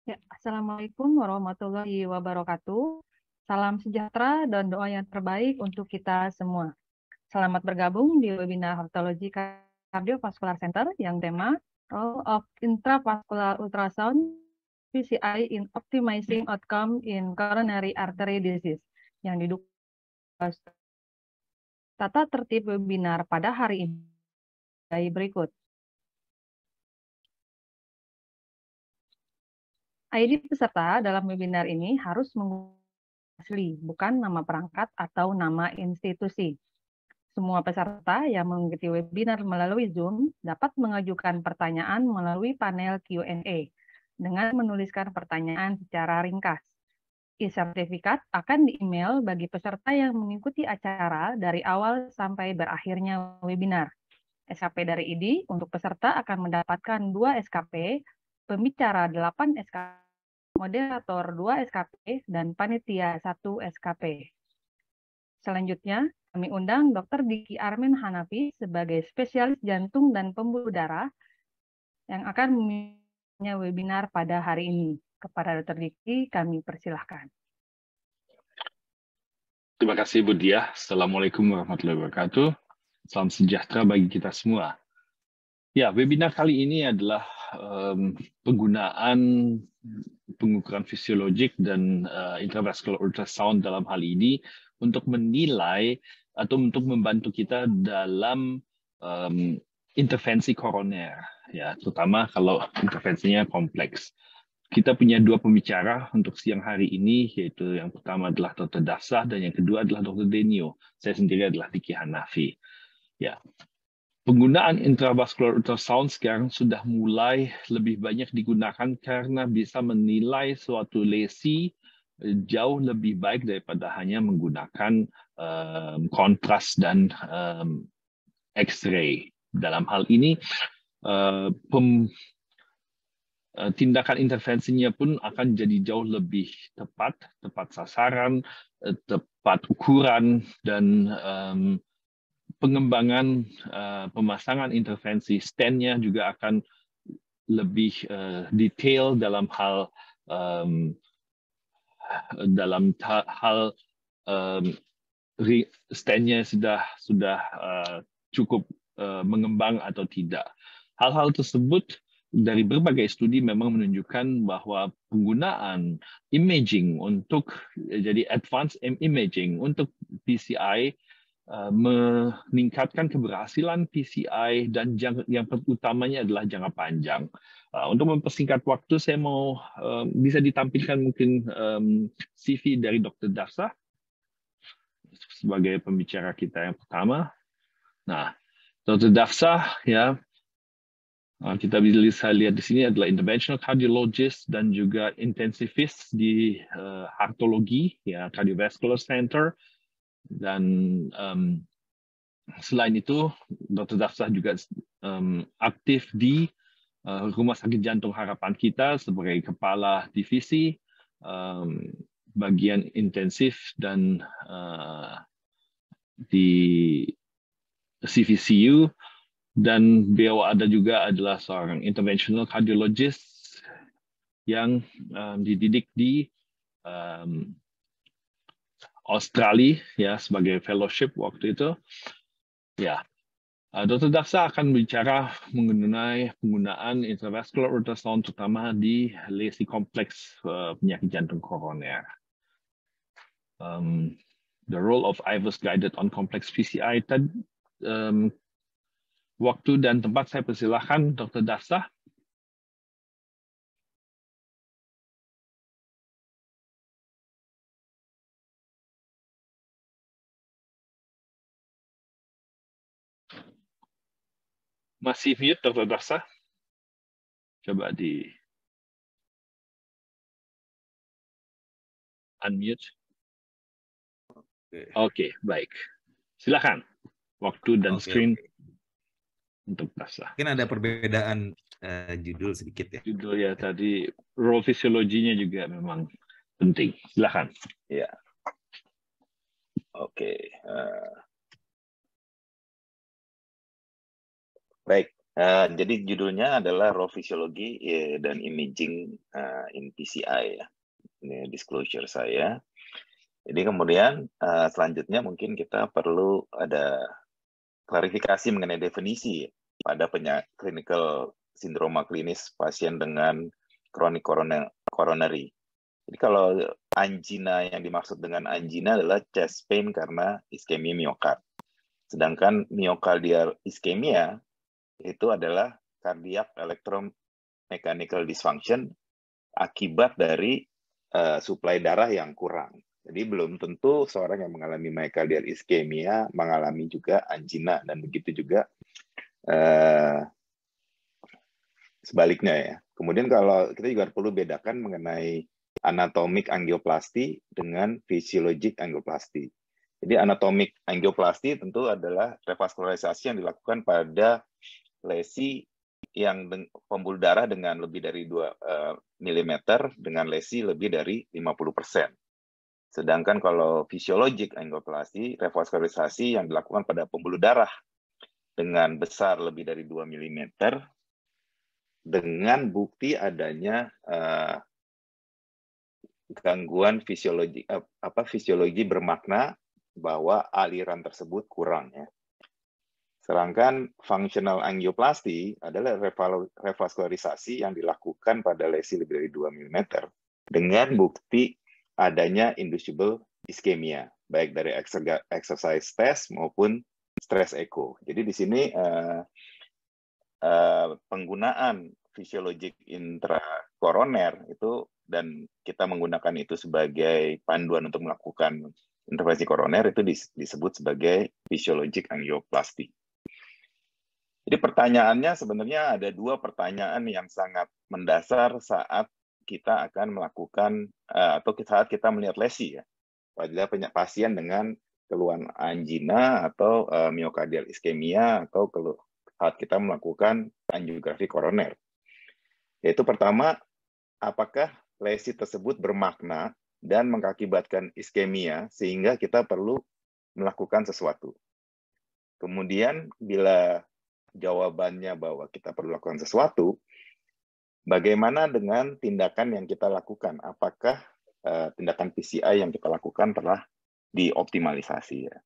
Ya, Assalamualaikum warahmatullahi wabarakatuh. Salam sejahtera dan doa yang terbaik untuk kita semua. Selamat bergabung di webinar Hematology Cardiovascular Center yang tema Role of Intravascular Ultrasound PCI in Optimizing Outcome in Coronary Artery Disease yang didukung tata tertib webinar pada hari ini berikut. ID peserta dalam webinar ini harus menggunakan asli, bukan nama perangkat atau nama institusi. Semua peserta yang mengikuti webinar melalui Zoom dapat mengajukan pertanyaan melalui panel Q&A dengan menuliskan pertanyaan secara ringkas. E-sertifikat akan di-email bagi peserta yang mengikuti acara dari awal sampai berakhirnya webinar. SKP dari ID untuk peserta akan mendapatkan 2 SKP, pembicara 8 SKP, moderator 2 SKP, dan panitia 1 SKP. Selanjutnya, kami undang Dr. Diki Armin Hanafi sebagai spesialis jantung dan pembuluh darah yang akan memimpin webinar pada hari ini. Kepada Dr. Diki, kami persilahkan. Terima kasih Bu Diah. Assalamualaikum warahmatullahi wabarakatuh. Salam sejahtera bagi kita semua. Ya, webinar kali ini adalah penggunaan pengukuran fisiologik dan intravascular ultrasound dalam hal ini untuk menilai atau untuk membantu kita dalam intervensi koroner, ya, terutama kalau intervensinya kompleks. Kita punya 2 pembicara untuk siang hari ini, yaitu yang pertama adalah Dr. Dafsah dan yang kedua adalah Dr. Denio. Saya sendiri adalah Diki Hanafi. Ya, penggunaan intravascular ultrasound sekarang sudah mulai lebih banyak digunakan karena bisa menilai suatu lesi jauh lebih baik daripada hanya menggunakan kontras dan X-ray. Dalam hal ini, tindakan intervensinya pun akan jadi jauh lebih tepat sasaran, tepat ukuran, dan pengembangan pemasangan intervensi stand-nya juga akan lebih detail dalam hal stand-nya sudah cukup mengembang atau tidak. Hal-hal tersebut dari berbagai studi memang menunjukkan bahwa penggunaan imaging untuk jadi advanced imaging untuk PCI meningkatkan keberhasilan PCI dan yang utamanya adalah jangka panjang. Untuk mempersingkat waktu, saya mau bisa ditampilkan mungkin CV dari Dr. Dafsah sebagai pembicara kita yang pertama. Nah, Dr. Dafsah, ya, kita bisa lihat di sini adalah interventional cardiologist dan juga intensivist di heartologi, ya, cardiovascular center. Dan selain itu, Dr. Dafsah juga aktif di Rumah Sakit Jantung Harapan Kita sebagai kepala divisi bagian intensif dan di CVCU. Dan beliau ada juga adalah seorang interventional cardiologist yang dididik di Australia, ya, sebagai fellowship waktu itu. Ya, Dr. Dafsah akan bicara mengenai penggunaan intravascular ultrasound terutama di lesi kompleks penyakit jantung koroner. The role of IVUS guided on complex PCI. Waktu dan tempat saya persilahkan Dr. Dafsah. Masih mute, Dr. Dafsah? Coba di unmute. Oke, baik. Silakan. Waktu dan screen untuk Dafsah. Mungkin ada perbedaan judul sedikit ya. Judul ya tadi, role fisiologinya juga memang penting. Silakan. Ya. Oke. Baik. Jadi judulnya adalah Raw Physiology dan Imaging in PCI ya. Ini disclosure saya. Jadi kemudian selanjutnya mungkin kita perlu ada klarifikasi mengenai definisi pada clinical sindroma klinis pasien dengan chronic coronary. Jadi kalau angina, yang dimaksud dengan angina adalah chest pain karena iskemia miokard. Sedangkan myocardial iskemia itu adalah cardiac electromechanical dysfunction akibat dari suplai darah yang kurang. Jadi belum tentu seorang yang mengalami myocardial iskemia mengalami juga angina, dan begitu juga sebaliknya ya. Kemudian kalau kita juga perlu bedakan mengenai anatomic angioplasti dengan physiologic angioplasti. Jadi anatomic angioplasti tentu adalah revaskularisasi yang dilakukan pada lesi yang pembuluh darah dengan lebih dari 2 mm dengan lesi lebih dari 50%. Sedangkan kalau physiologic angioplasti, revaskularisasi yang dilakukan pada pembuluh darah dengan besar lebih dari 2 mm dengan bukti adanya gangguan fisiologi bermakna bahwa aliran tersebut kurang ya. Sedangkan functional angioplasti adalah revaskularisasi yang dilakukan pada lesi lebih dari 2 mm dengan bukti adanya inducible iskemia, baik dari exercise test maupun stress echo. Jadi di sini penggunaan fisiologik intrakoroner itu, dan kita menggunakan itu sebagai panduan untuk melakukan intervensi koroner, itu disebut sebagai fisiologik angioplasti. Jadi pertanyaannya sebenarnya ada 2 pertanyaan yang sangat mendasar saat kita akan melakukan atau saat kita melihat lesi ya, pada pasien dengan keluhan angina atau myocardial iskemia atau saat kita melakukan angiografi koroner. Yaitu pertama, apakah lesi tersebut bermakna dan mengakibatkan iskemia sehingga kita perlu melakukan sesuatu. Kemudian bila jawabannya bahwa kita perlu lakukan sesuatu, bagaimana dengan tindakan yang kita lakukan? Apakah tindakan PCI yang kita lakukan telah dioptimalisasi ya?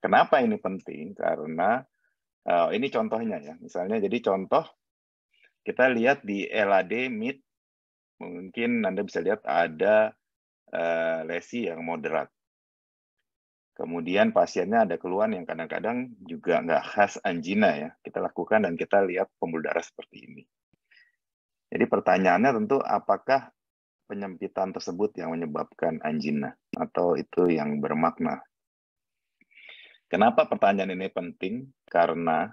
Kenapa ini penting? Karena ini contohnya ya. Misalnya jadi contoh, kita lihat di LAD mid, mungkin Anda bisa lihat ada lesi yang moderat. Kemudian pasiennya ada keluhan yang kadang-kadang juga nggak khas angina ya. Kita lakukan dan kita lihat pembuluh darah seperti ini. Jadi pertanyaannya tentu apakah penyempitan tersebut yang menyebabkan angina atau itu yang bermakna. Kenapa pertanyaan ini penting? Karena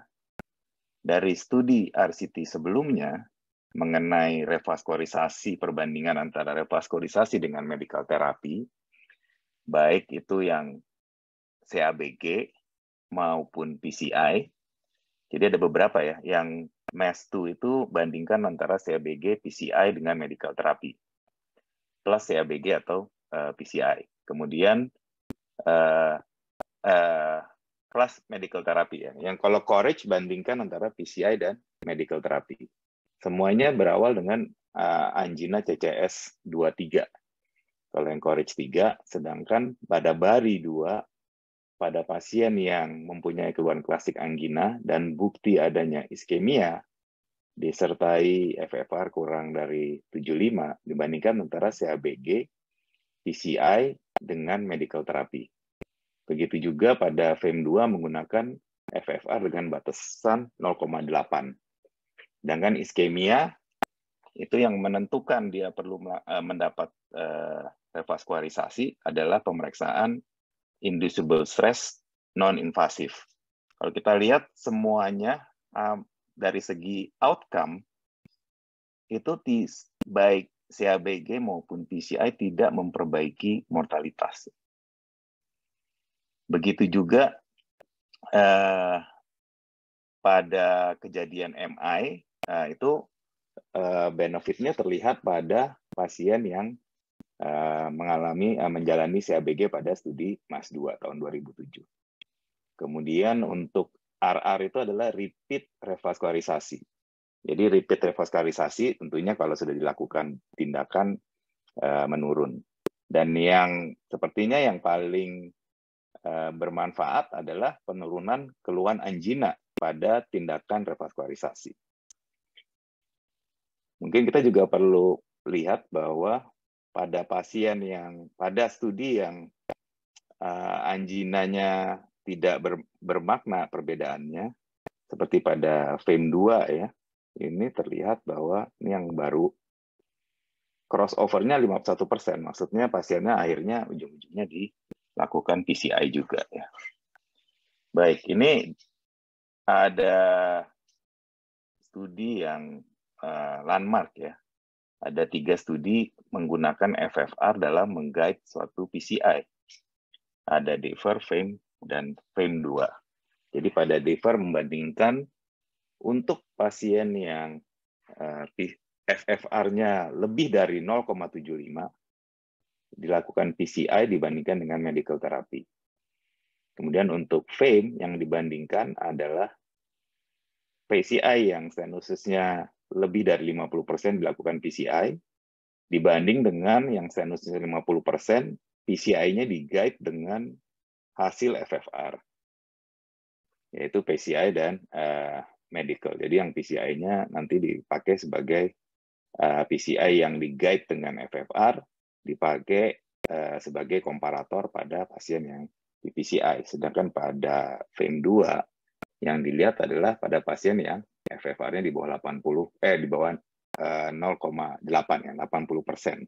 dari studi RCT sebelumnya mengenai revaskularisasi, perbandingan antara revaskularisasi dengan medical therapy, baik itu yang CABG maupun PCI. Jadi ada beberapa ya, yang MES2 itu bandingkan antara CABG, PCI dengan medical therapy, plus CABG atau PCI. Kemudian plus medical therapy ya. Yang kalau COURAGE bandingkan antara PCI dan medical therapy. Semuanya berawal dengan angina CCS 23. Kalau yang COURAGE 3, sedangkan pada BARI 2 pada pasien yang mempunyai keluhan klasik angina dan bukti adanya iskemia disertai FFR kurang dari 75 dibandingkan antara CABG, PCI dengan medical therapy. Begitu juga pada FEM2 menggunakan FFR dengan batasan 0,8. Sedangkan iskemia itu yang menentukan dia perlu mendapat revaskularisasi adalah pemeriksaan inducible stress non-invasif. Kalau kita lihat semuanya dari segi outcome itu baik CABG maupun PCI tidak memperbaiki mortalitas. Begitu juga pada kejadian MI itu benefitnya terlihat pada pasien yang menjalani CABG pada studi MAS2 tahun 2007. Kemudian untuk RR itu adalah repeat revaskularisasi. Jadi repeat revaskularisasi tentunya kalau sudah dilakukan tindakan menurun. Dan yang sepertinya yang paling bermanfaat adalah penurunan keluhan angina pada tindakan revaskularisasi. Mungkin kita juga perlu lihat bahwa pada pasien yang pada studi yang anginanya tidak bermakna perbedaannya, seperti pada FAME2 ya, ini terlihat bahwa ini yang baru crossover-nya 51%, maksudnya pasiennya akhirnya ujung-ujungnya dilakukan PCI juga ya. Baik, ini ada studi yang landmark ya. Ada 3 studi menggunakan FFR dalam mengguide suatu PCI. Ada DEVER, FAME, dan FAME2. Jadi pada DEVER membandingkan untuk pasien yang FFR-nya lebih dari 0,75 dilakukan PCI dibandingkan dengan medical therapy. Kemudian untuk FAME yang dibandingkan adalah PCI yang stenosisnya lebih dari 50% dilakukan PCI, dibanding dengan yang stenosisnya 50%, PCI-nya di-guide dengan hasil FFR, yaitu PCI dan medical. Jadi yang PCI-nya nanti dipakai sebagai PCI yang di-guide dengan FFR, dipakai sebagai komparator pada pasien yang di PCI. Sedangkan pada FAME2 yang dilihat adalah pada pasien yang FFR-nya di bawah 0,8 ya, 80%.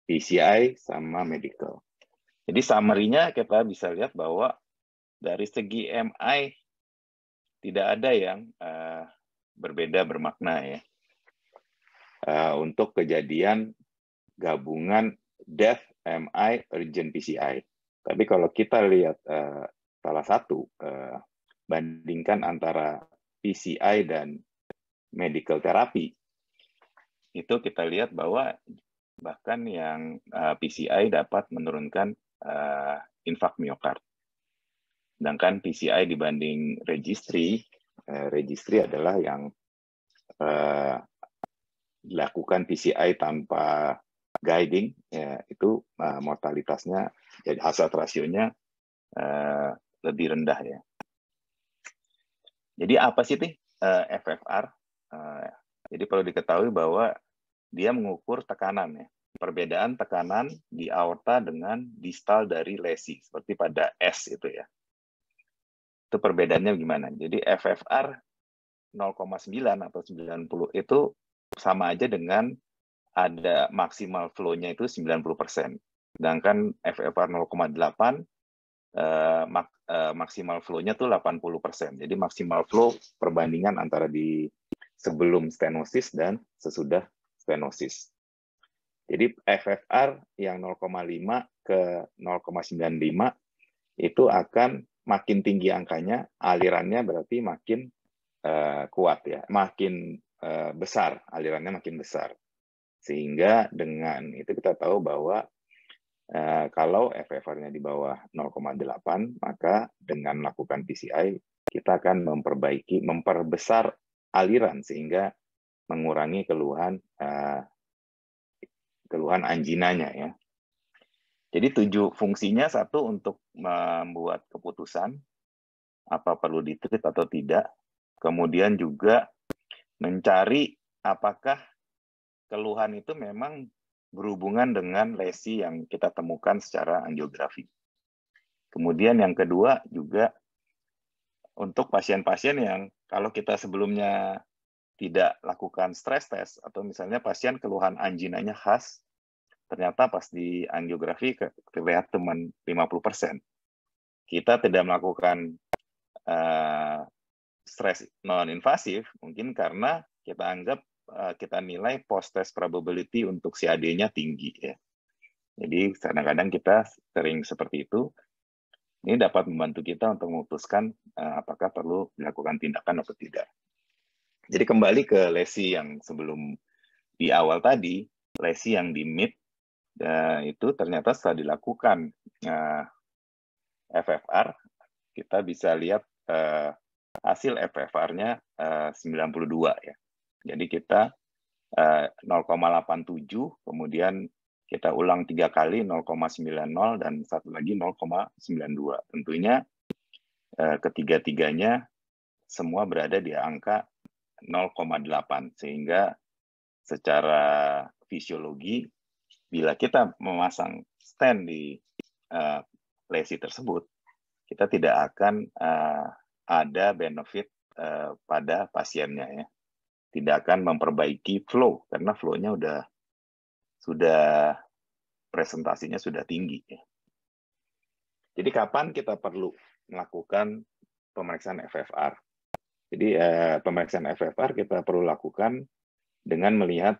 PCI sama medical. Jadi summary-nya kita bisa lihat bahwa dari segi MI tidak ada yang berbeda bermakna ya. Untuk kejadian gabungan death, MI, urgent PCI. Tapi kalau kita lihat salah satu, bandingkan antara PCI dan medical therapy, itu kita lihat bahwa bahkan yang PCI dapat menurunkan infark miokard. Sedangkan PCI dibanding registry adalah yang dilakukan PCI tanpa guiding, ya, itu mortalitasnya, jadi hazard rasionya lebih rendah ya. Jadi apa sih FFR? Jadi perlu diketahui bahwa dia mengukur tekanan ya. Perbedaan tekanan di aorta dengan distal dari lesi, seperti pada S itu ya. Itu perbedaannya gimana? Jadi FFR 0,9 atau 90 itu sama aja dengan ada maksimal flow-nya itu 90%. Sedangkan FFR 0,8 maksimal flow-nya tuh 80%. Jadi maksimal flow perbandingan antara di sebelum stenosis dan sesudah stenosis. Jadi FFR yang 0,5 ke 0,95 itu akan makin tinggi angkanya, alirannya berarti makin kuat ya, makin besar, alirannya makin besar. Sehingga dengan itu kita tahu bahwa kalau FFR-nya di bawah 0,8, maka dengan melakukan PCI, kita akan memperbesar aliran sehingga mengurangi keluhan anginanya ya. Jadi 7 fungsinya, satu untuk membuat keputusan apa perlu ditreat atau tidak, kemudian juga mencari apakah keluhan itu memang berhubungan dengan lesi yang kita temukan secara angiografi. Kemudian yang kedua juga untuk pasien-pasien yang kalau kita sebelumnya tidak lakukan stress test, atau misalnya pasien keluhan anginanya khas, ternyata pas di angiografi terlihat cuma 50%. Kita tidak melakukan stress non-invasif, mungkin karena kita anggap kita nilai post-test probability untuk CAD-nya tinggi ya. Jadi kadang-kadang kita sering seperti itu. Ini dapat membantu kita untuk memutuskan apakah perlu dilakukan tindakan atau tidak. Jadi kembali ke lesi yang sebelum di awal tadi, lesi yang di mid itu ternyata setelah dilakukan FFR, kita bisa lihat hasil FFR-nya 92 ya. Jadi kita 0,87, kemudian kita ulang 3 kali 0,90 dan satu lagi 0,92. Tentunya ketiga-tiganya semua berada di angka 0,8, sehingga secara fisiologi bila kita memasang stent di lesi tersebut, kita tidak akan ada benefit pada pasiennya ya. Tidak akan memperbaiki flow karena flow-nya sudah presentasinya sudah tinggi ya. Jadi kapan kita perlu melakukan pemeriksaan FFR? Jadi pemeriksaan FFR kita perlu lakukan dengan melihat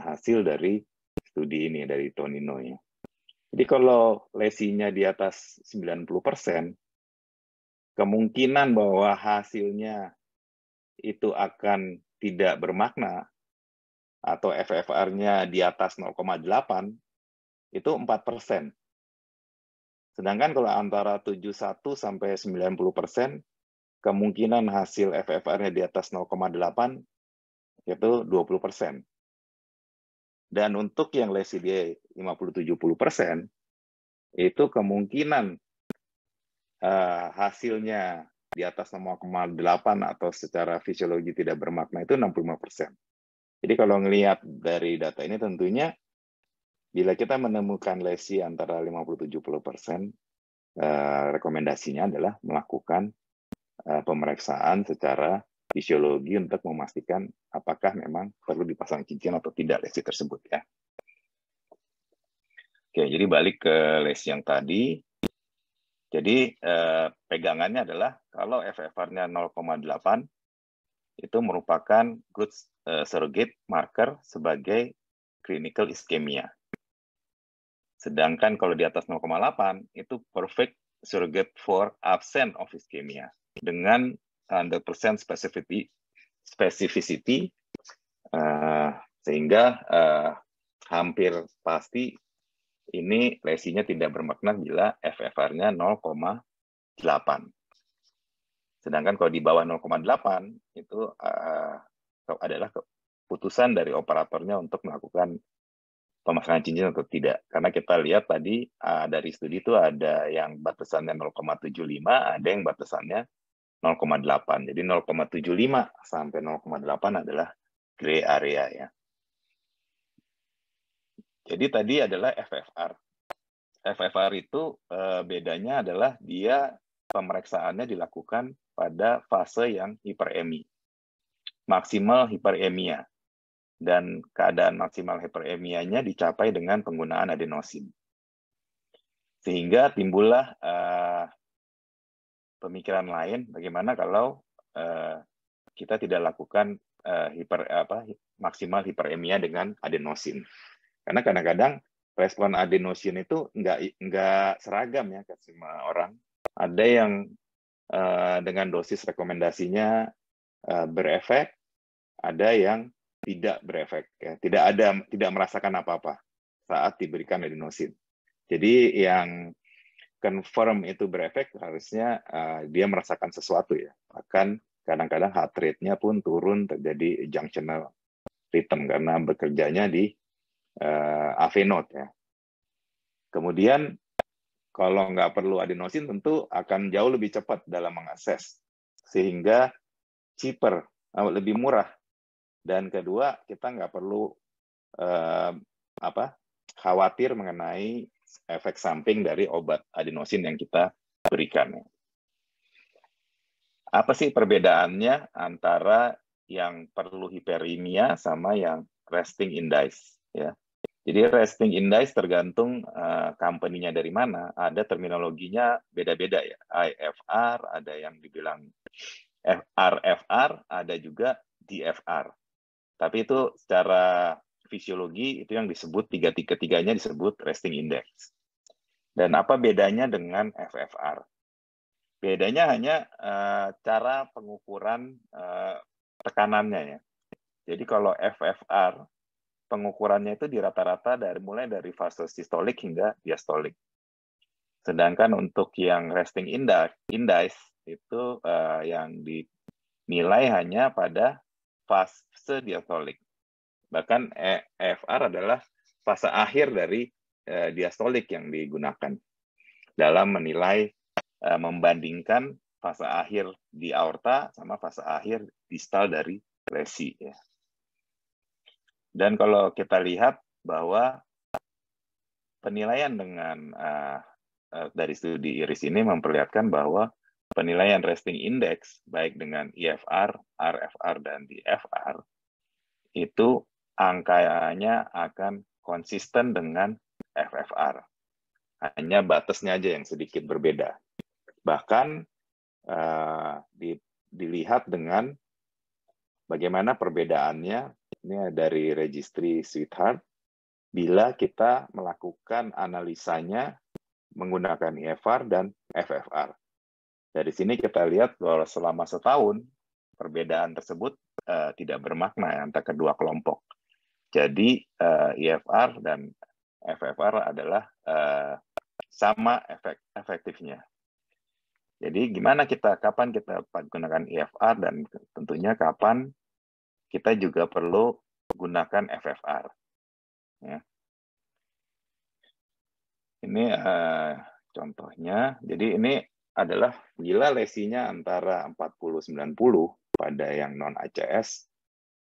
hasil dari studi ini dari Tonino ya. Jadi kalau lesinya di atas 90%, kemungkinan bahwa hasilnya itu akan tidak bermakna atau FFR-nya di atas 0,8 itu 4%. Sedangkan kalau antara 71 sampai 90%, kemungkinan hasil FFR-nya di atas 0,8 itu 20%. Dan untuk yang lesi di 50-70%, itu kemungkinan hasilnya di atas 0,8 atau secara fisiologi tidak bermakna itu 65%. Jadi kalau ngelihat dari data ini tentunya bila kita menemukan lesi antara 50-70%, rekomendasinya adalah melakukan pemeriksaan secara fisiologi untuk memastikan apakah memang perlu dipasang cincin atau tidak lesi tersebut ya. Oke, jadi balik ke lesi yang tadi. Jadi pegangannya adalah kalau FFR-nya 0,8 itu merupakan good surrogate marker sebagai clinical ischemia. Sedangkan kalau di atas 0,8 itu perfect surrogate for absence of ischemia dengan 100% specificity sehingga hampir pasti ini lesinya tidak bermakna bila FFR-nya 0,8. Sedangkan kalau di bawah 0,8 itu adalah keputusan dari operatornya untuk melakukan pemasangan cincin atau tidak. Karena kita lihat tadi dari studi itu ada yang batasannya 0,75, ada yang batasannya 0,8. Jadi 0,75 sampai 0,8 adalah gray area ya. Jadi tadi adalah FFR. FFR itu bedanya adalah dia pemeriksaannya dilakukan pada fase yang hiperemi. Maksimal hiperemia. Dan keadaan maksimal hiperemianya dicapai dengan penggunaan adenosin. Sehingga timbullah pemikiran lain bagaimana kalau kita tidak lakukan maksimal hiperemia dengan adenosin. Karena kadang-kadang respon adenosin itu nggak seragam ya ke semua orang. Ada yang dengan dosis rekomendasinya berefek, ada yang tidak berefek, ya. Tidak merasakan apa-apa saat diberikan adenosin. Jadi yang confirm itu berefek harusnya dia merasakan sesuatu ya. Bahkan kadang-kadang heart rate-nya pun turun, terjadi junctional rhythm karena bekerjanya di AV node ya. Kemudian kalau nggak perlu adenosin tentu akan jauh lebih cepat dalam mengakses, sehingga cheaper, lebih murah. Dan kedua, kita nggak perlu khawatir mengenai efek samping dari obat adenosin yang kita berikan. Apa sih perbedaannya antara yang perlu hiperemia sama yang resting indice? Ya. Jadi resting indice tergantung company-nya dari mana. Ada terminologinya beda-beda ya. IFR, ada yang dibilang RFR, ada juga DFR. Tapi itu secara fisiologi itu yang disebut tiga-tiganya disebut resting index. Dan apa bedanya dengan FFR? Bedanya hanya cara pengukuran tekanannya ya. Jadi kalau FFR pengukurannya itu di rata-rata mulai dari fase sistolik hingga diastolik. Sedangkan untuk yang resting index itu yang nilai hanya pada fase diastolik. Bahkan EFR adalah fase akhir dari diastolik yang digunakan dalam menilai membandingkan fase akhir di aorta sama fase akhir distal dari lesi. Ya. Dan kalau kita lihat bahwa penilaian dengan dari studi IRIS ini memperlihatkan bahwa penilaian resting index baik dengan IFR, RFR, dan DFR itu angkanya akan konsisten dengan FFR. Hanya batasnya aja yang sedikit berbeda. Bahkan dilihat dengan bagaimana perbedaannya ini dari registry Sweetheart bila kita melakukan analisanya menggunakan IFR dan FFR. Dari sini kita lihat bahwa selama setahun perbedaan tersebut tidak bermakna antara kedua kelompok. Jadi IFR dan FFR adalah sama efektifnya. Jadi kapan kita gunakan IFR dan tentunya kapan kita juga perlu gunakan FFR. Ya. Ini contohnya. Jadi ini adalah bila lesinya antara 40-90 pada yang non-ACS,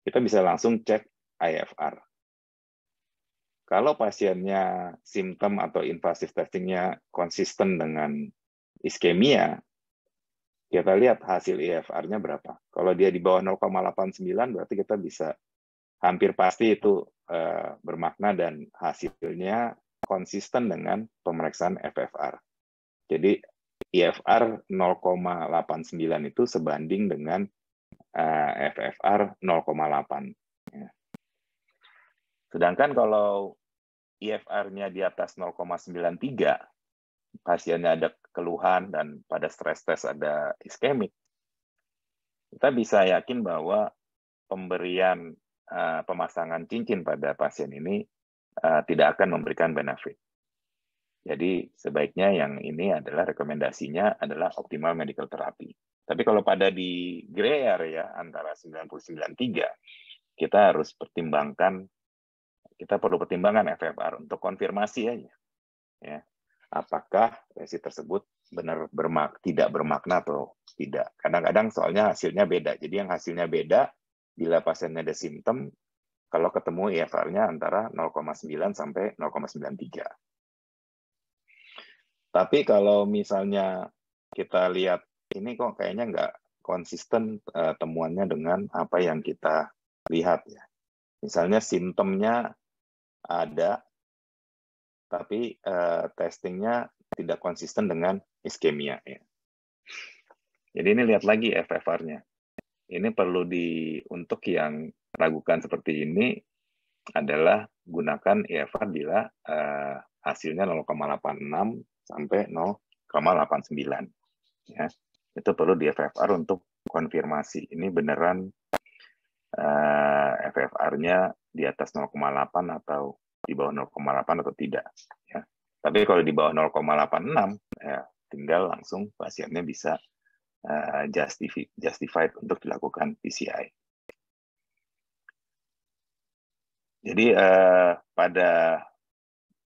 kita bisa langsung cek IFR. Kalau pasiennya simptom atau invasive testingnya konsisten dengan iskemia, kita lihat hasil IFR-nya berapa. Kalau dia di bawah 0,89, berarti kita bisa hampir pasti itu bermakna dan hasilnya konsisten dengan pemeriksaan FFR. Jadi IFR 0,89 itu sebanding dengan FFR 0,8. Sedangkan kalau IFR-nya di atas 0,93, pasiennya ada keluhan dan pada stress test ada iskemik, kita bisa yakin bahwa pemberian pemasangan cincin pada pasien ini tidak akan memberikan benefit. Jadi sebaiknya yang ini adalah rekomendasinya adalah optimal medical therapy. Tapi kalau pada di gray area antara 90-93, kita harus perlu pertimbangan FFR untuk konfirmasi aja. Ya. Apakah lesi tersebut benar tidak bermakna atau tidak. Kadang-kadang soalnya hasilnya beda. Jadi yang hasilnya beda, bila pasiennya ada simptom, kalau ketemu IFR-nya antara 0,9 sampai 0,93. Tapi kalau misalnya kita lihat, ini kok kayaknya nggak konsisten temuannya dengan apa yang kita lihat. Ya. Misalnya simptomnya ada, tapi testingnya tidak konsisten dengan iskemia. Ya. Jadi ini lihat lagi FFR-nya. Ini perlu untuk yang ragukan seperti ini adalah gunakan IFR bila hasilnya 0,86 sampai 0,89. Ya. Itu perlu di FFR untuk konfirmasi. Ini beneran FFR-nya di atas 0,8 atau di bawah 0,8 atau tidak. Ya. Tapi kalau di bawah 0,86, ya, tinggal langsung pasiennya bisa justified untuk dilakukan PCI. Jadi pada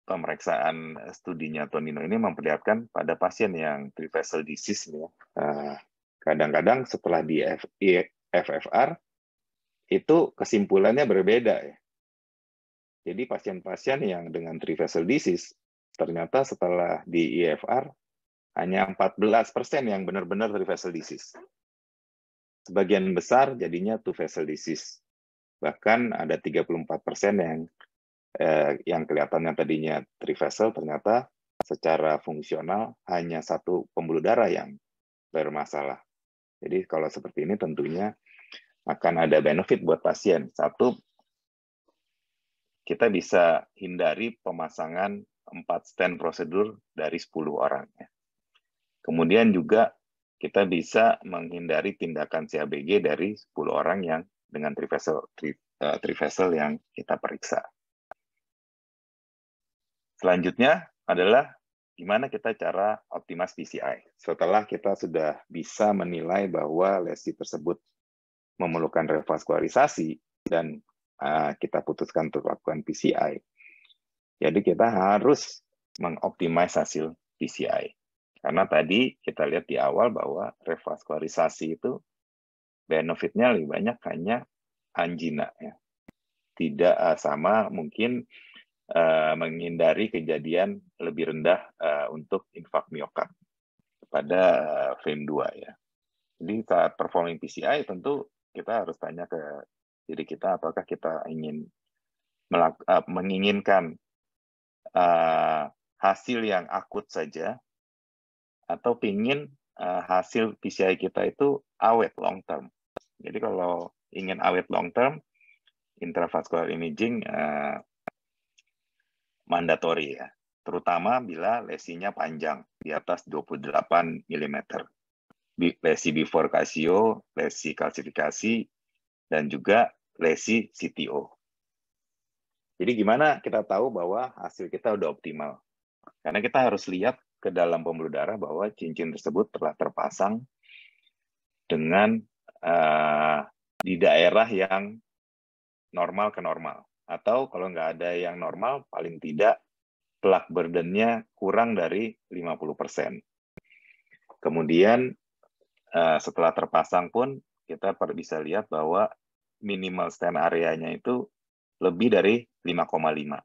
pemeriksaan studinya Tonino ini memperlihatkan pada pasien yang trivessel disease, ya, kadang-kadang setelah di FFR itu kesimpulannya berbeda. Ya. Jadi pasien-pasien yang dengan trivessel disease ternyata setelah di IFR hanya 14% yang benar-benar trivessel disease. Sebagian besar jadinya two vessel disease. Bahkan ada 34% yang kelihatannya tadinya trivessel ternyata secara fungsional hanya satu pembuluh darah yang bermasalah. Jadi kalau seperti ini tentunya akan ada benefit buat pasien. Satu, kita bisa hindari pemasangan 4 stent prosedur dari 10 orang. Kemudian juga kita bisa menghindari tindakan CABG dari 10 orang yang dengan trivessel yang kita periksa. Selanjutnya adalah gimana kita cara optimize PCI. Setelah kita sudah bisa menilai bahwa lesi tersebut memerlukan revaskularisasi dan kita putuskan untuk lakukan PCI, jadi kita harus mengoptimize hasil PCI. Karena tadi kita lihat di awal bahwa revaskularisasi itu benefitnya lebih banyak hanya angina, ya. Tidak sama mungkin menghindari kejadian lebih rendah untuk infak miokard pada frame 2, ya. Jadi saat performing PCI tentu kita harus tanya ke diri kita apakah kita menginginkan hasil yang akut saja atau pingin hasil PCI kita itu awet long term. Jadi kalau ingin awet long term, intravascular imaging mandatory, ya. Terutama bila lesinya panjang di atas 28 mm. Lesi bifurkasio, lesi kalsifikasi, dan juga lesi CTO. Jadi gimana kita tahu bahwa hasil kita udah optimal? Karena kita harus lihat ke dalam pembuluh darah bahwa cincin tersebut telah terpasang dengan di daerah yang normal ke normal. Atau kalau nggak ada yang normal, paling tidak plaque burden-nya kurang dari 50%. Kemudian setelah terpasang pun kita bisa lihat bahwa minimal stent area-nya itu lebih dari 5,5.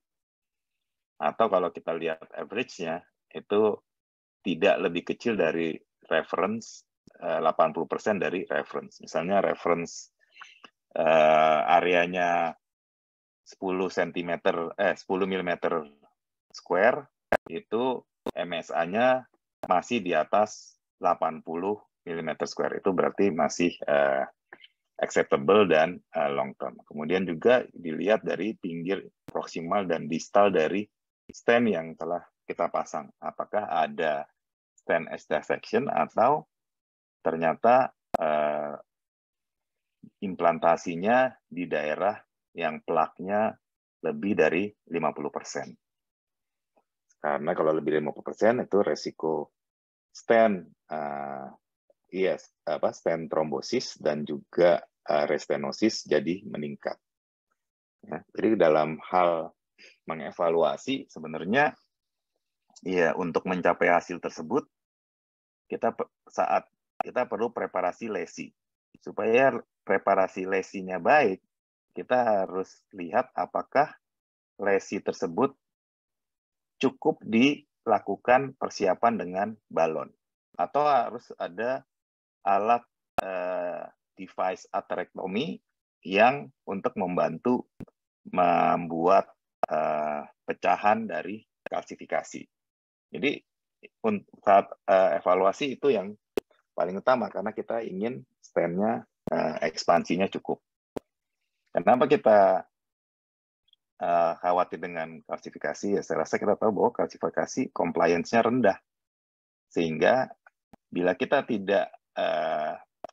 Atau kalau kita lihat average-nya itu tidak lebih kecil dari reference 80% dari reference. Misalnya reference areanya 10 mm square itu MSA-nya masih di atas 80 mm square. Itu berarti masih acceptable dan long term. Kemudian juga dilihat dari pinggir proksimal dan distal dari stent yang telah kita pasang. Apakah ada stent edge dissection atau ternyata implantasinya di daerah yang plaknya lebih dari 50%. Karena kalau lebih dari 50% itu resiko stent stent trombosis dan juga restenosis jadi meningkat. Ya, jadi dalam hal mengevaluasi sebenarnya ya untuk mencapai hasil tersebut kita perlu preparasi lesi. Supaya preparasi lesinya baik, kita harus lihat apakah lesi tersebut cukup dilakukan persiapan dengan balon atau harus ada alat device atherectomy yang untuk membantu membuat pecahan dari kalsifikasi. Jadi saat evaluasi itu yang paling utama karena kita ingin stand-nya ekspansinya cukup. Kenapa kita khawatir dengan kalsifikasi? Ya, saya rasa kita tahu bahwa kalsifikasi compliance-nya rendah. Sehingga bila kita tidak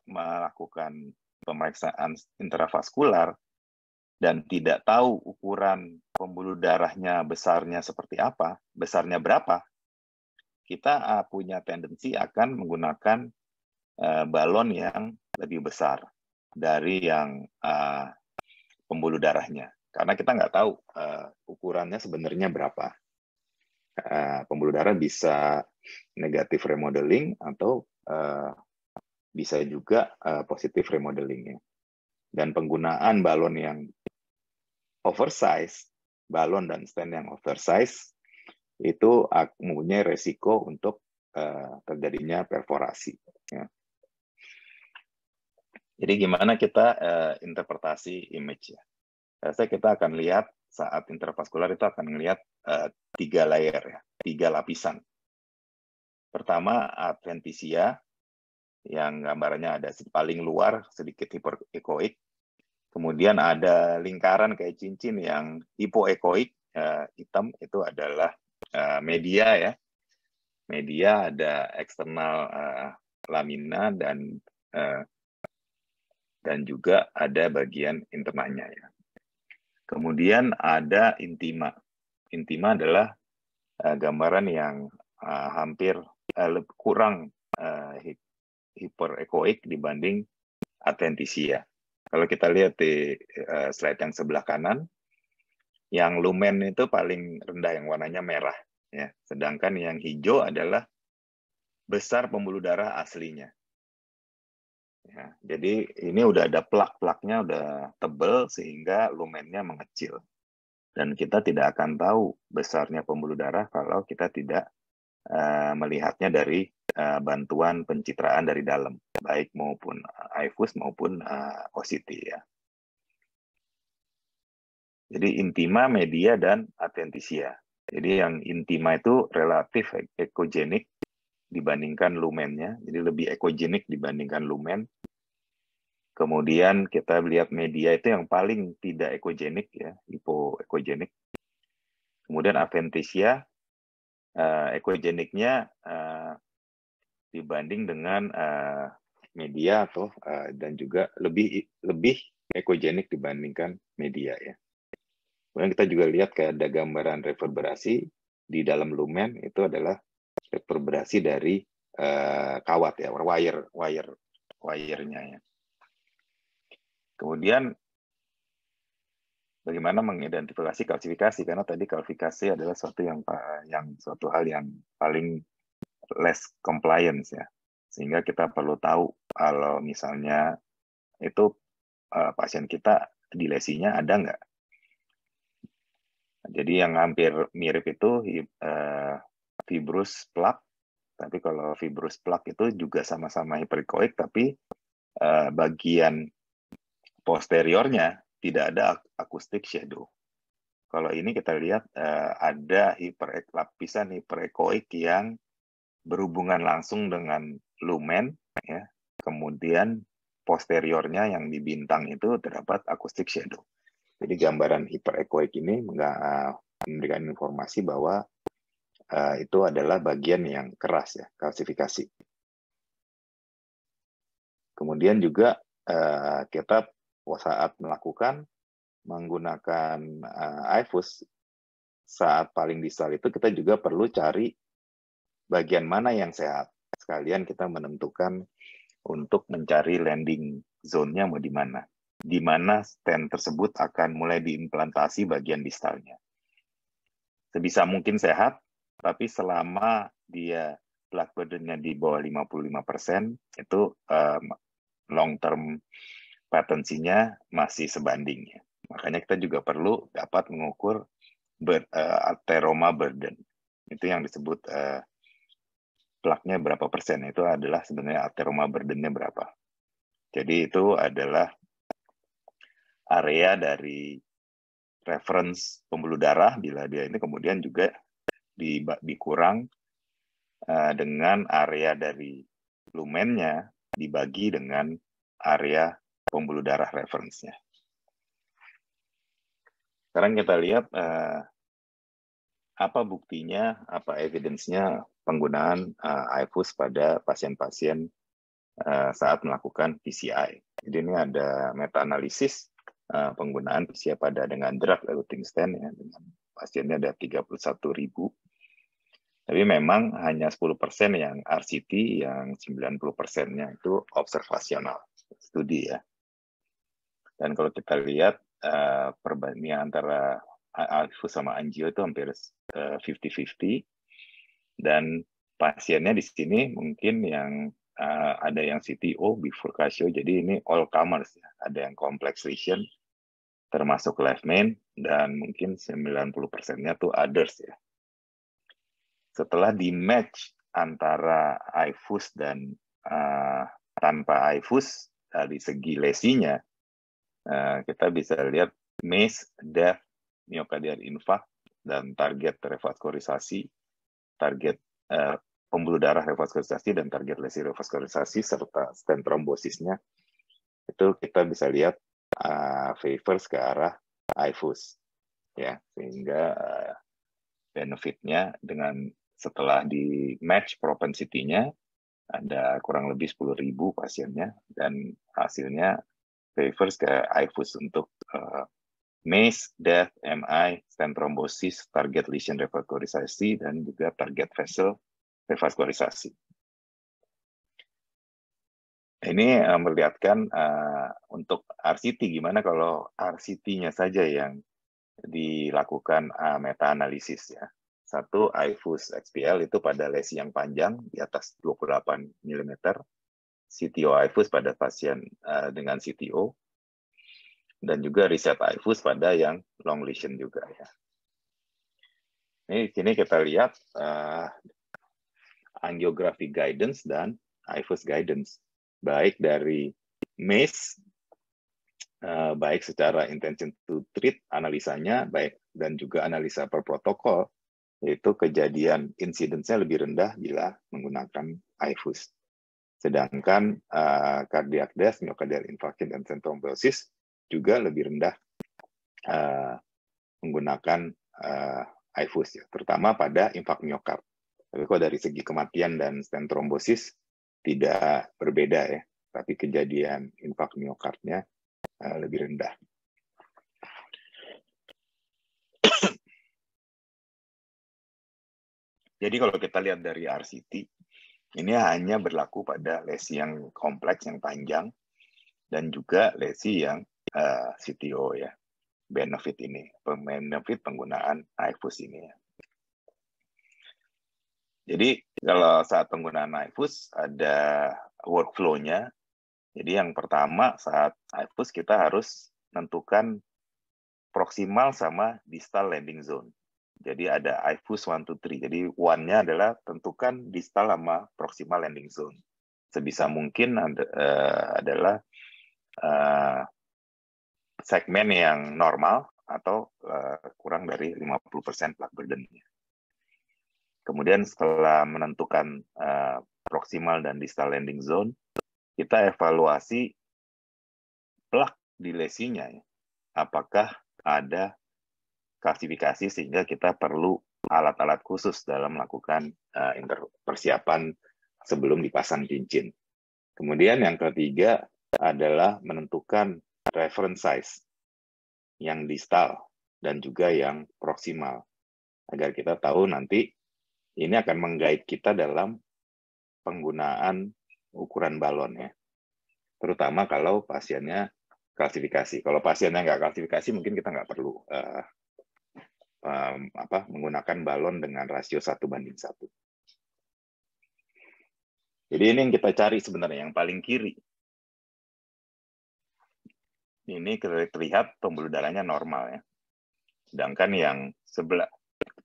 melakukan pemeriksaan intravaskular dan tidak tahu ukuran pembuluh darahnya besarnya seperti apa, besarnya berapa, kita punya tendensi akan menggunakan balon yang lebih besar dari yang pembuluh darahnya. Karena kita nggak tahu ukurannya sebenarnya berapa. Pembuluh darah bisa negatif remodeling atau bisa juga positif remodeling. Dan penggunaan balon yang oversize, balon dan stent yang oversize, itu mempunyai resiko untuk terjadinya perforasi. Ya. Jadi gimana kita interpretasi image ya? Saya kita akan lihat saat intravaskular itu akan melihat 3 layer ya, 3 lapisan. Pertama adventitia yang gambarnya ada paling luar sedikit hipoekoik. Kemudian ada lingkaran kayak cincin yang hipoekoik hitam itu adalah media ya. Media ada eksternal lamina dan juga ada bagian internalnya ya. Kemudian ada intima. Intima adalah gambaran yang hampir kurang hiperekoik dibanding adventitia. Kalau kita lihat di slide yang sebelah kanan, yang lumen itu paling rendah, yang warnanya merah, ya. Sedangkan yang hijau adalah besar pembuluh darah aslinya. Ya, jadi ini udah ada plak-plaknya, udah tebal sehingga lumennya mengecil. Dan kita tidak akan tahu besarnya pembuluh darah kalau kita tidak melihatnya dari bantuan pencitraan dari dalam, baik maupun iFuse maupun OCT, ya. Jadi intima, media, dan adventitia. Jadi yang intima itu relatif ekogenik dibandingkan lumennya, jadi lebih ekogenik dibandingkan lumen. Kemudian kita lihat media itu yang paling tidak ekogenik, ya, hipoekogenik. Kemudian adventitia, ekogeniknya dibanding dengan media atau dan juga lebih ekogenik dibandingkan media, ya. Kemudian kita juga lihat kayak ada gambaran reverberasi di dalam lumen, itu adalah reverberasi dari kawat, ya, wire-nya, ya. Kemudian bagaimana mengidentifikasi kalsifikasi, karena tadi kalsifikasi adalah suatu hal yang paling less compliance, ya. Sehingga kita perlu tahu kalau misalnya itu pasien kita di lesinya ada nggak. Jadi yang hampir mirip itu fibrous plaque, tapi kalau fibrous plaque itu juga sama-sama hiperechoic, tapi bagian posteriornya tidak ada acoustic shadow. Kalau ini kita lihat ada lapisan hiperechoic yang berhubungan langsung dengan lumen, ya. Kemudian posteriornya yang di bintang itu terdapat acoustic shadow. Jadi gambaran hiperechoic ini memberikan informasi bahwa itu adalah bagian yang keras, ya, kalsifikasi. Kemudian juga kita saat menggunakan iFuse saat paling distal itu kita juga perlu cari bagian mana yang sehat. Sekalian kita menentukan untuk mencari landing zone-nya mau di mana. Di mana stent tersebut akan mulai diimplantasi bagian distalnya. Sebisa mungkin sehat, tapi selama dia plaque burden-nya di bawah 55%, itu long term patensinya masih sebanding, ya. Makanya kita juga perlu dapat mengukur atheroma burden. Itu yang disebut plaknya berapa persen, itu adalah sebenarnya atheroma burden-nya berapa. Jadi itu adalah area dari reference pembuluh darah bila dia ini kemudian juga dikurang dengan area dari lumennya dibagi dengan area pembuluh darah reference-nya. Sekarang kita lihat apa buktinya, apa evidence-nya penggunaan iFuse pada pasien-pasien saat melakukan PCI. Jadi ini ada meta-analisis penggunaan PCI dengan drug eluting stent, ya, dengan pasiennya ada 31.000. Tapi memang hanya 10% yang RCT, yang 90%-nya itu observasional studi, ya. Dan kalau kita lihat perbandingan antara iFuse sama angio itu hampir 50-50, dan pasiennya di sini mungkin yang ada yang CTO, bifurcatio, jadi ini all comers, ya. Ada yang complex lesion, termasuk left main, dan mungkin 90%-nya tuh others, ya. Setelah di match antara iFuse dan tanpa iFuse dari segi lesinya, kita bisa lihat MACE, death, myocardial infarct, dan target revaskulisasi, target pembuluh darah revaskulisasi, dan target lesi revaskulisasi, serta stent trombosisnya, itu kita bisa lihat favors ke arah iFuse, ya. Sehingga benefitnya dengan setelah di match propensity-nya ada kurang lebih 10.000 pasiennya, dan hasilnya favors ke iFuse untuk MACE, death, MI, stent thrombosis, target lesion revaskulisasi, dan juga target vessel revaskulisasi. Ini memperlihatkan untuk RCT, gimana kalau RCT-nya saja yang dilakukan meta-analisis ya. Satu, iFuse XPL itu pada lesi yang panjang di atas 28 mm, CTO iFuse pada pasien dengan CTO, dan juga riset iFuse pada yang long lesion juga ya. Ini sini kita lihat angiographic guidance dan iFuse guidance, baik dari MACE, baik secara intention to treat analisanya, baik dan juga analisa per protokol, yaitu kejadian insidence-nya lebih rendah bila menggunakan iFuse. Sedangkan cardiac death, myocardial infarction, dan thrombosis juga lebih rendah menggunakan iFuse, ya, terutama pada infark miokard. Tapi kalau dari segi kematian dan stent trombosis tidak berbeda ya, tapi kejadian infark miokardnya lebih rendah. Jadi kalau kita lihat dari RCT, ini hanya berlaku pada lesi yang kompleks, yang panjang, dan juga lesi yang CTO ya, benefit penggunaan iFuse ini ya. Jadi kalau saat penggunaan iFuse ada workflow-nya. Jadi yang pertama saat iFuse kita harus menentukan proximal sama distal landing zone. Jadi ada iFuse 1, 2, 3. Jadi one-nya adalah tentukan distal sama proximal landing zone. Sebisa mungkin adalah segmen yang normal atau kurang dari 50% plaque burden-nya. Kemudian setelah menentukan proximal dan distal landing zone, kita evaluasi plaque di lesinya. Ya. Apakah ada klasifikasi sehingga kita perlu alat-alat khusus dalam melakukan persiapan sebelum dipasang cincin. Kemudian yang ketiga adalah menentukan reference size yang distal dan juga yang proximal, agar kita tahu nanti ini akan menggait kita dalam penggunaan ukuran balon ya, terutama kalau pasiennya klasifikasi. Kalau pasiennya nggak klasifikasi, mungkin kita nggak perlu menggunakan balon dengan rasio 1:1. Jadi ini yang kita cari sebenarnya, yang paling kiri. Ini terlihat pembuluh darahnya normal ya. Sedangkan yang sebelah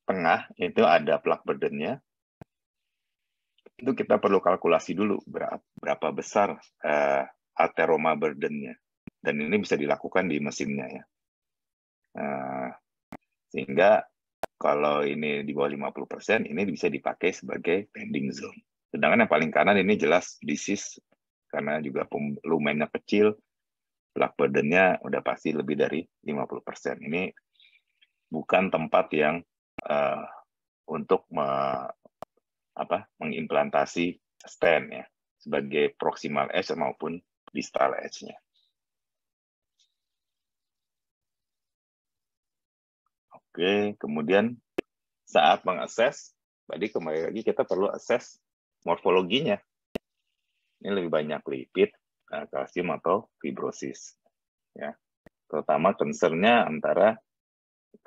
tengah itu ada plaque burden-nya. Itu kita perlu kalkulasi dulu berapa besar atheroma burden-nya. Dan ini bisa dilakukan di mesinnya ya. Sehingga kalau ini di bawah 50%, ini bisa dipakai sebagai pending zone. Sedangkan yang paling kanan ini jelas disease, karena juga lumennya kecil, plaque burden-nya udah pasti lebih dari 50%. Ini bukan tempat yang untuk mengimplantasi stent ya, sebagai proximal edge maupun distal edge-nya. Oke, kemudian saat mengakses, tadi kembali lagi kita perlu akses morfologinya. Ini lebih banyak lipid, kalsium atau fibrosis. Ya. Terutama concern-nya antara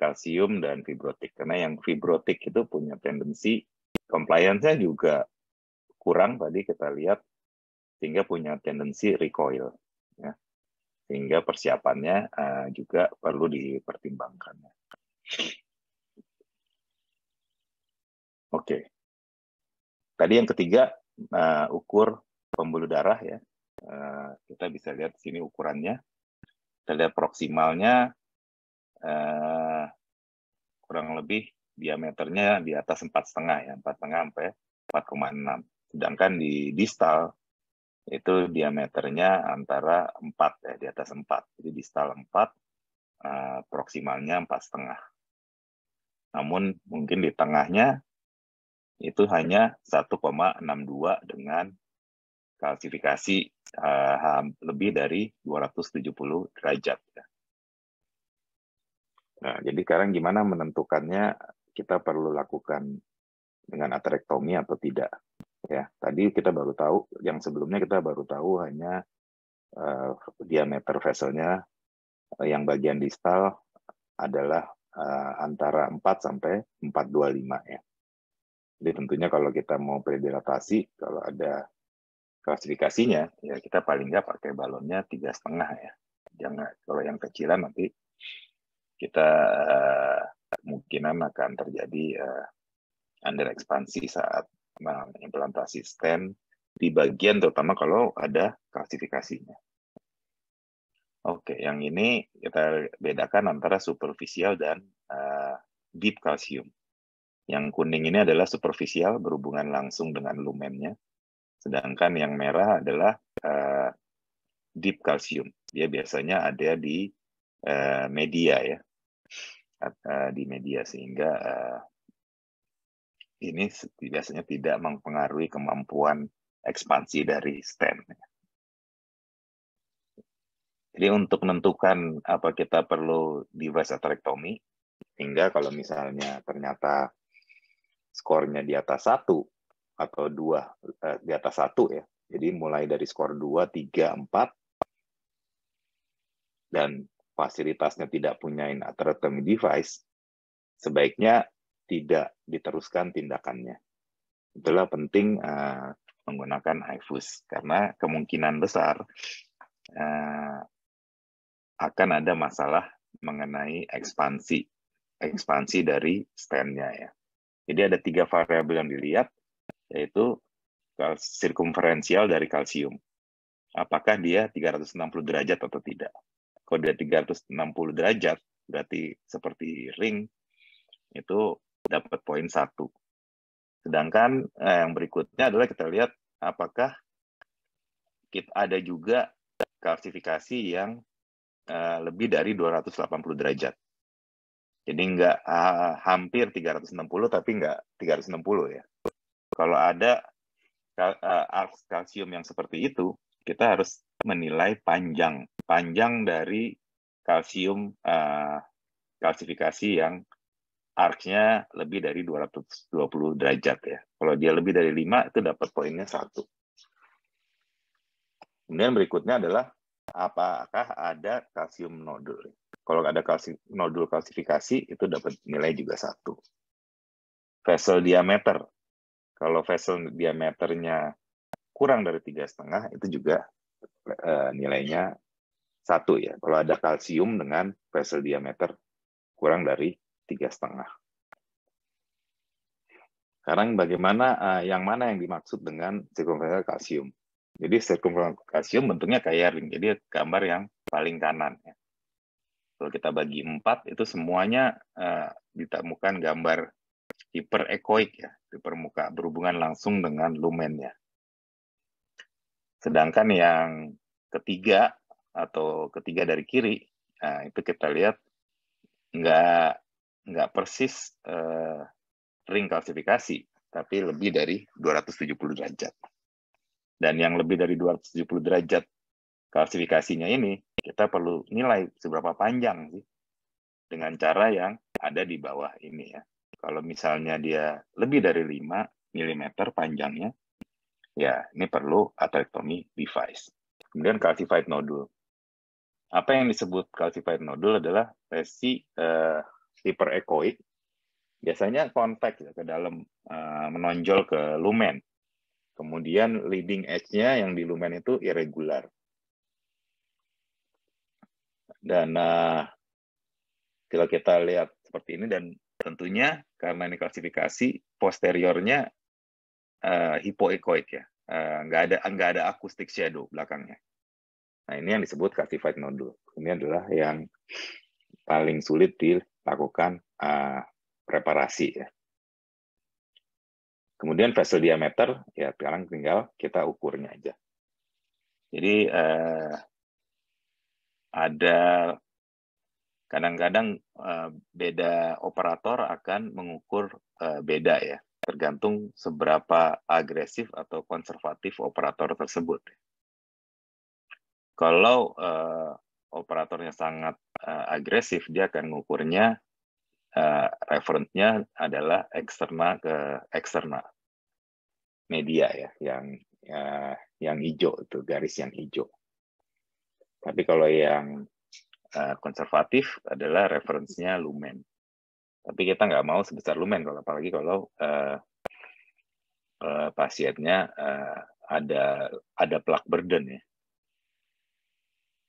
kalsium dan fibrotik. Karena yang fibrotik itu punya tendensi, compliance-nya juga kurang tadi kita lihat, sehingga punya tendensi recoil. Ya. Sehingga persiapannya juga perlu dipertimbangkan. Oke. Tadi yang ketiga, ukur pembuluh darah ya. Kita bisa lihat sini ukurannya. Kita lihat proksimalnya kurang lebih diameternya di atas 4,5 ya, 4,5 sampai 4,6. Sedangkan di distal itu diameternya antara 4 ya, di atas 4. Jadi distal 4, proksimalnya 4,5. Namun mungkin di tengahnya itu hanya 1,62 dengan klasifikasi lebih dari 270 derajat. Nah, jadi sekarang gimana menentukannya, kita perlu lakukan dengan atherectomy atau tidak. Ya, tadi kita baru tahu, yang sebelumnya kita baru tahu hanya diameter vesselnya yang bagian distal adalah antara 4 sampai 425 ya. Jadi tentunya kalau kita mau predilatasi, kalau ada klasifikasinya, ya kita paling nggak pakai balonnya 3,5 ya. Jangan, kalau yang kecilan nanti kita kemungkinan akan terjadi under ekspansi saat implantasi stent di bagian terutama kalau ada klasifikasinya. Oke, yang ini kita bedakan antara superficial dan deep calcium. Yang kuning ini adalah superficial berhubungan langsung dengan lumennya, sedangkan yang merah adalah deep calcium. Dia biasanya ada di media ya, di media sehingga ini biasanya tidak mempengaruhi kemampuan ekspansi dari stent. Jadi untuk menentukan apa kita perlu device atherectomy, hingga kalau misalnya ternyata skornya di atas 1 atau 2, di atas 1 ya, jadi mulai dari skor 2, 3, 4, dan fasilitasnya tidak punya atherectomy device, sebaiknya tidak diteruskan tindakannya. Itulah penting menggunakan IFUS, karena kemungkinan besar akan ada masalah mengenai ekspansi dari stand-nya ya. Jadi ada 3 variabel yang dilihat, yaitu sirkumferensial dari kalsium. Apakah dia 360 derajat atau tidak. Kalau dia 360 derajat, berarti seperti ring, itu dapat poin 1. Sedangkan yang berikutnya adalah kita lihat apakah ada juga kalsifikasi yang lebih dari 280 derajat. Jadi nggak hampir 360, tapi nggak 360 ya. Kalau ada kalsium yang seperti itu, kita harus menilai panjang dari kalsium kalsifikasi yang arc-nya lebih dari 220 derajat ya. Kalau dia lebih dari 5, itu dapat poinnya 1. Kemudian berikutnya adalah apakah ada kalsium nodul. Kalau ada nodul kalsifikasi, itu dapat nilai juga 1. Vessel diameter. Kalau vessel diameternya kurang dari 3,5, itu juga nilainya 1 ya. Kalau ada kalsium dengan vessel diameter kurang dari 3,5. Sekarang bagaimana, yang mana yang dimaksud dengan sirkumferensial kalsium? Jadi sirkumferensial kalsium bentuknya kayak ring, jadi gambar yang paling kanan ya. Kalau kita bagi 4, itu semuanya ditemukan gambar hiperechoic ya, di permukaan berhubungan langsung dengan lumennya. Sedangkan yang ketiga dari kiri, itu kita lihat nggak persis ring kalsifikasi, tapi lebih dari 270 derajat. Dan yang lebih dari 270 derajat kalsifikasinya ini, kita perlu nilai seberapa panjang sih dengan cara yang ada di bawah ini ya. Kalau misalnya dia lebih dari 5 mm panjangnya, ya ini perlu atherectomy device. Kemudian calcified nodule. Apa yang disebut calcified nodule adalah lesi hyperechoic, biasanya konveks ya, ke dalam, menonjol ke lumen. Kemudian leading edge-nya yang di lumen itu irregular. Dan kalau kita lihat seperti ini, dan tentunya karena ini klasifikasi, posteriornya hypoechoic ya, nggak ada acoustic shadow belakangnya. Nah ini yang disebut calcified nodule. Ini adalah yang paling sulit dilakukan preparasi ya. Kemudian vessel diameter, ya sekarang tinggal kita ukurnya aja. Jadi ada kadang-kadang beda operator akan mengukur beda ya, tergantung seberapa agresif atau konservatif operator tersebut. Kalau operatornya sangat agresif, dia akan mengukurnya referensinya adalah eksternal ke eksternal. media ya, yang hijau itu, garis yang hijau. Tapi kalau yang konservatif adalah referensinya lumen. Tapi kita nggak mau sebesar lumen, apalagi kalau pasiennya ada plaque burden ya.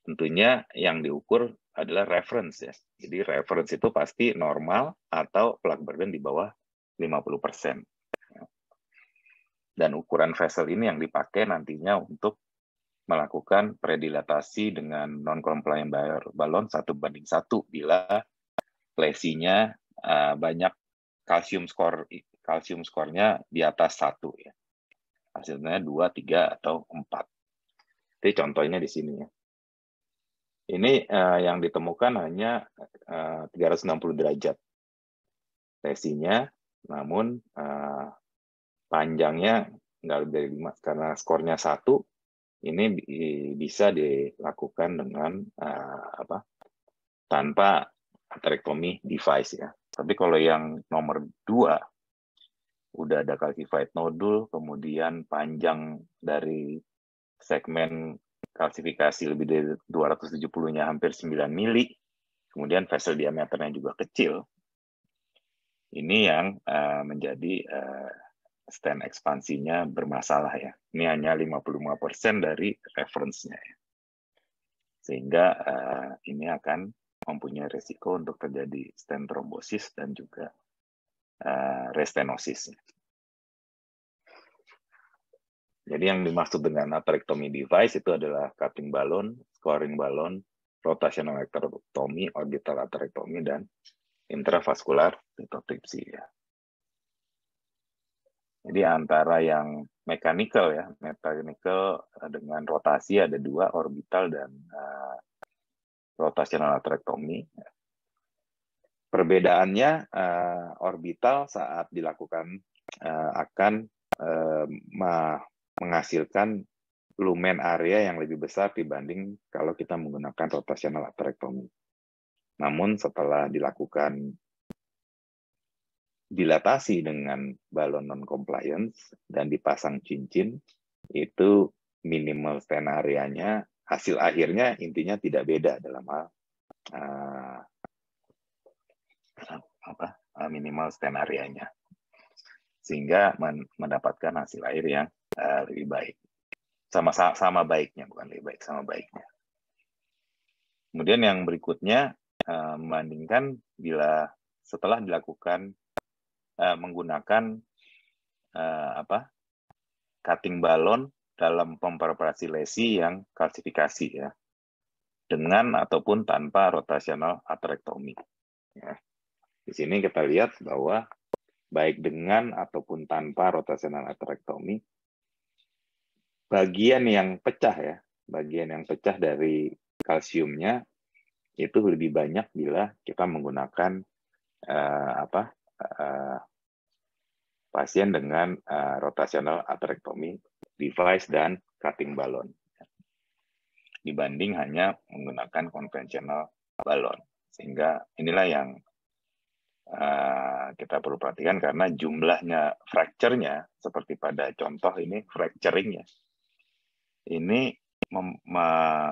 Tentunya yang diukur adalah reference ya. Jadi reference itu pasti normal atau plaque burden di bawah 50%. Dan ukuran vessel ini yang dipakai nantinya untuk melakukan predilatasi dengan non-compliant balon 1:1 bila lesinya banyak kalsium skornya di atas 1 ya. Hasilnya 2, 3, atau 4. Jadi contohnya di sini ya. Ini yang ditemukan hanya 360 derajat lesinya, namun panjangnya nggak lebih dari 5. Karena skornya 1, ini bisa dilakukan dengan tanpa atherectomy device ya. Tapi kalau yang nomor 2, udah ada calcified nodule, kemudian panjang dari segmen kalsifikasi lebih dari 270-nya hampir 9 mili, kemudian vessel diameternya juga kecil, ini yang menjadi stent ekspansinya bermasalah ya. Ini hanya 55% dari reference-nya ya. Sehingga ini akan mempunyai risiko untuk terjadi stent trombosis dan juga restenosis. Jadi yang dimaksud dengan atherectomy device itu adalah cutting balon, scoring balon, rotational atherectomy, orbital atherectomy, dan intravascular lithotripsy ya. Jadi antara yang mechanical ya, mechanical dengan rotasi ada 2, orbital dan rotational atherectomy. Perbedaannya orbital saat dilakukan akan menghasilkan lumen area yang lebih besar dibanding kalau kita menggunakan rotational atherectomy. Namun setelah dilakukan dilatasi dengan balon non-compliance dan dipasang cincin, itu minimal stent area-nya, hasil akhirnya intinya tidak beda dalam hal minimal stent area-nya. Sehingga mendapatkan hasil akhir yang lebih baik. Sama baiknya, bukan lebih baik, sama baiknya. Kemudian yang berikutnya, membandingkan bila setelah dilakukan menggunakan cutting balon dalam pemperforasi lesi yang kalsifikasi ya, dengan ataupun tanpa rotational atherectomy. Ya. Di sini kita lihat bahwa baik dengan ataupun tanpa rotational atherectomy, bagian yang pecah dari kalsiumnya itu lebih banyak bila kita menggunakan pasien dengan rotational atherectomy device dan cutting balon dibanding hanya menggunakan konvensional balon. Sehingga inilah yang kita perlu perhatikan karena jumlahnya fracture-nya seperti pada contoh ini fracturing-nya ini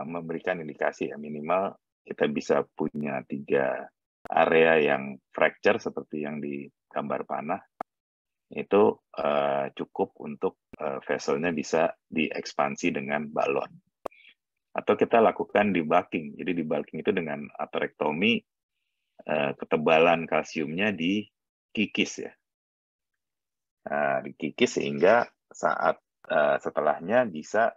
memberikan indikasi ya, minimal kita bisa punya 3 area yang fracture seperti yang di gambar panah, itu cukup untuk vesselnya bisa diekspansi dengan balon. Atau kita lakukan debulking. Jadi debulking itu dengan atherectomy, ketebalan kalsiumnya dikikis ya. Dikikis sehingga saat setelahnya bisa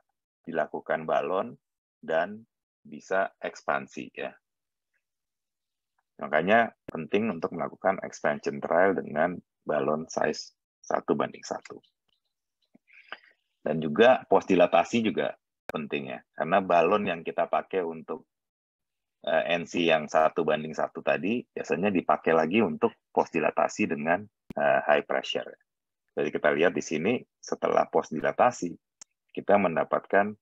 dilakukan balon dan bisa ekspansi ya. Makanya penting untuk melakukan expansion trial dengan balon size 1:1. Dan juga post dilatasi juga penting ya, karena balon yang kita pakai untuk NC yang 1:1 tadi biasanya dipakai lagi untuk post dilatasi dengan high pressure. Jadi kita lihat di sini setelah post dilatasi kita mendapatkan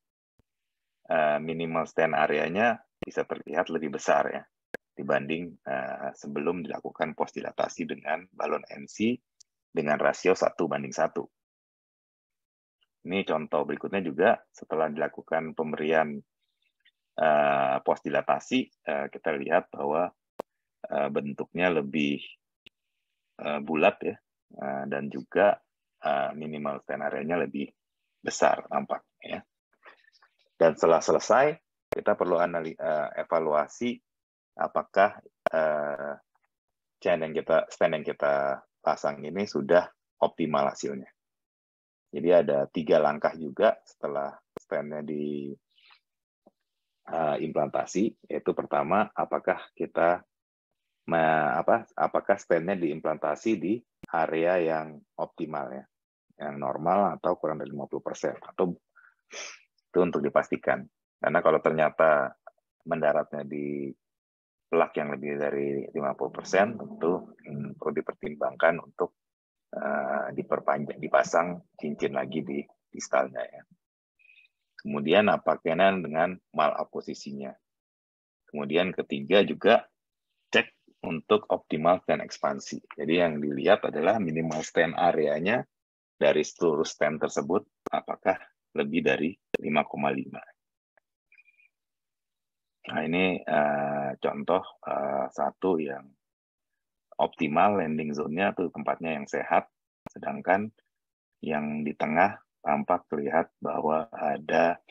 minimal stent area-nya bisa terlihat lebih besar ya dibanding sebelum dilakukan post dilatasi dengan balon NC dengan rasio 1:1. Ini contoh berikutnya juga setelah dilakukan pemberian pos dilatasi, kita lihat bahwa bentuknya lebih bulat ya, dan juga minimal stand area-nya lebih besar nampaknya. Dan setelah selesai, kita perlu evaluasi apakah stand yang kita pasang ini sudah optimal hasilnya. Jadi ada 3 langkah juga setelah stand-nya diimplantasi, yaitu pertama, apakah stand-nya diimplantasi di area yang optimal ya, yang normal atau kurang dari 50%, atau itu untuk dipastikan. Karena kalau ternyata mendaratnya di plak yang lebih dari 50%, tentu perlu dipertimbangkan untuk diperpanjang, dipasang cincin lagi di distalnya ya. Kemudian apakah dengan malaposisinya. Kemudian ketiga juga cek untuk optimal stand ekspansi. Jadi yang dilihat adalah minimal stand areanya dari seluruh stand tersebut apakah lebih dari 5,5. Nah ini contoh satu yang optimal landing zone-nya tuh tempatnya yang sehat, sedangkan yang di tengah tampak terlihat bahwa ada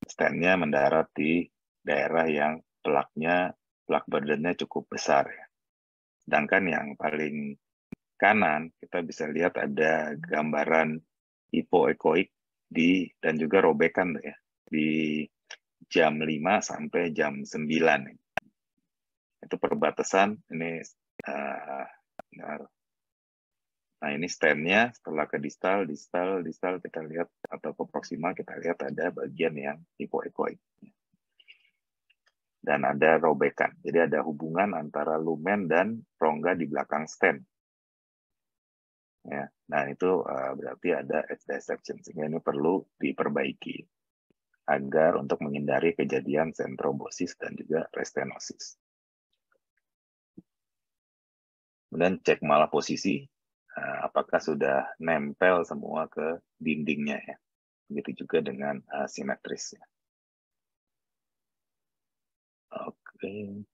stand-nya mendarat di daerah yang plak burden-nya cukup besar. Sedangkan yang paling kanan kita bisa lihat ada gambaran hipoekoik dan juga robekan ya di jam 5 sampai jam 9. Itu perbatasan ini. Nah ini stand-nya setelah ke distal kita lihat, atau ke proksimal kita lihat ada bagian yang hipoekoik dan ada robekan. Jadi ada hubungan antara lumen dan rongga di belakang stand. Ya, nah itu berarti ada edge dissection, sehingga ini perlu diperbaiki agar untuk menghindari kejadian sentrombosis dan juga restenosis. Kemudian cek malaposisi, apakah sudah nempel semua ke dindingnya ya. Begitu juga dengan simetris. Ya. Oke.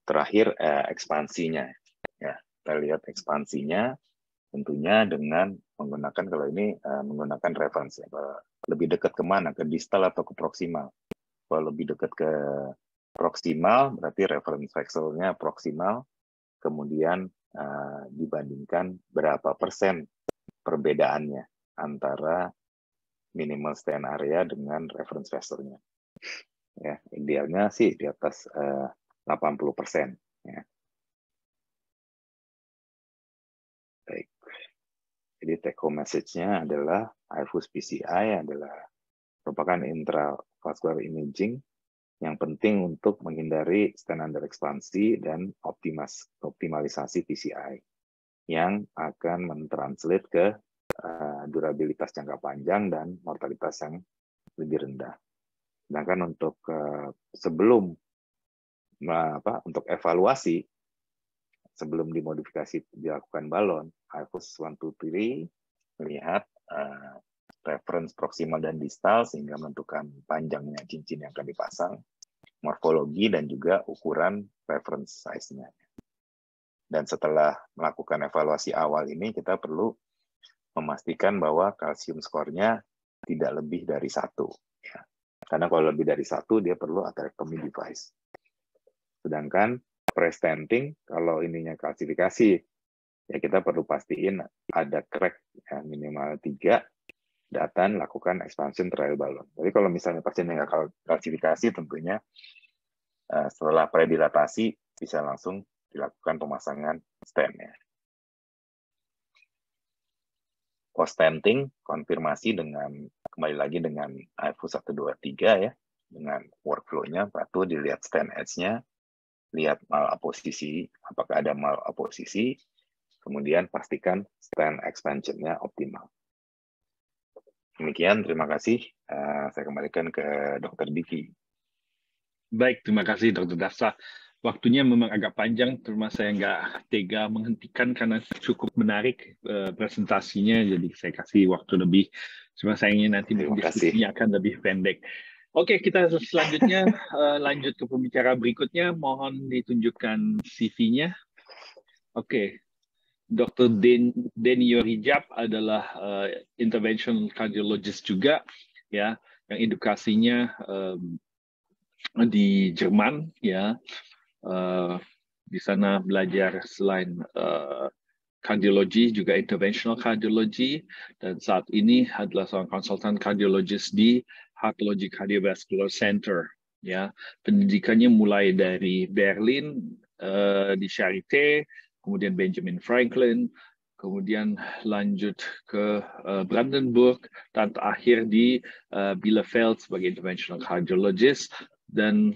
Terakhir ekspansinya. Ya, kita lihat ekspansinya tentunya dengan menggunakan, kalau ini menggunakan reference ya. Lebih dekat kemana? Ke distal atau ke proksimal? Kalau lebih dekat ke proksimal, berarti reference vexel-nya proksimal, kemudian dibandingkan berapa persen perbedaannya antara minimal stand area dengan reference vessel-nya. Ya, idealnya sih di atas 80%. Ya. Baik. Jadi take home message-nya adalah IFUS PCI adalah merupakan intravascular imaging yang penting untuk menghindari stand under ekspansi dan optimalisasi PCI yang akan mentranslate ke durabilitas jangka panjang dan mortalitas yang lebih rendah. Sedangkan untuk sebelum untuk evaluasi sebelum dimodifikasi dilakukan balon, IFUS 123 melihat reference proksimal dan distal sehingga menentukan panjangnya cincin yang akan dipasang, morfologi dan juga ukuran reference size-nya. Dan setelah melakukan evaluasi awal ini, kita perlu memastikan bahwa kalsium skornya tidak lebih dari 1. Ya. Karena kalau lebih dari 1, dia perlu atherectomy device. Sedangkan pre-stenting, kalau ininya kalsifikasi, ya kita perlu pastiin ada crack ya, minimal 3, dan lakukan expansion trial balon. Jadi kalau misalnya pasien yang nggak kalsifikasi, tentunya setelah predilatasi bisa langsung dilakukan pemasangan stand-nya. Post-stenting, konfirmasi dengan kembali lagi dengan IFUS 123 ya, dengan workflow-nya, satu dilihat stand edge-nya, lihat malaposisi, apakah ada malaposisi, kemudian pastikan stand expansion-nya optimal. Demikian, terima kasih. Saya kembalikan ke Dr. Diki. Baik, terima kasih Dr. Dafsa. waktunya memang agak panjang, terus saya nggak tega menghentikan karena cukup menarik presentasinya, jadi saya kasih waktu lebih. Cuma sayangnya nanti Terima diskusinya akan lebih pendek. Oke, kita selanjutnya lanjut ke pembicara berikutnya. Mohon ditunjukkan CV-nya. Oke, Dr. Denio Hijab adalah interventional cardiologist juga, ya, yang edukasinya di Jerman, ya. Di sana belajar selain kardiologi juga interventional cardiology, dan saat ini adalah seorang konsultan kardiologis di Heartology Cardiovascular Center. Ya, pendidikannya mulai dari Berlin di Charité, kemudian Benjamin Franklin, kemudian lanjut ke Brandenburg, dan terakhir di Bielefeld sebagai interventional cardiologist. Dan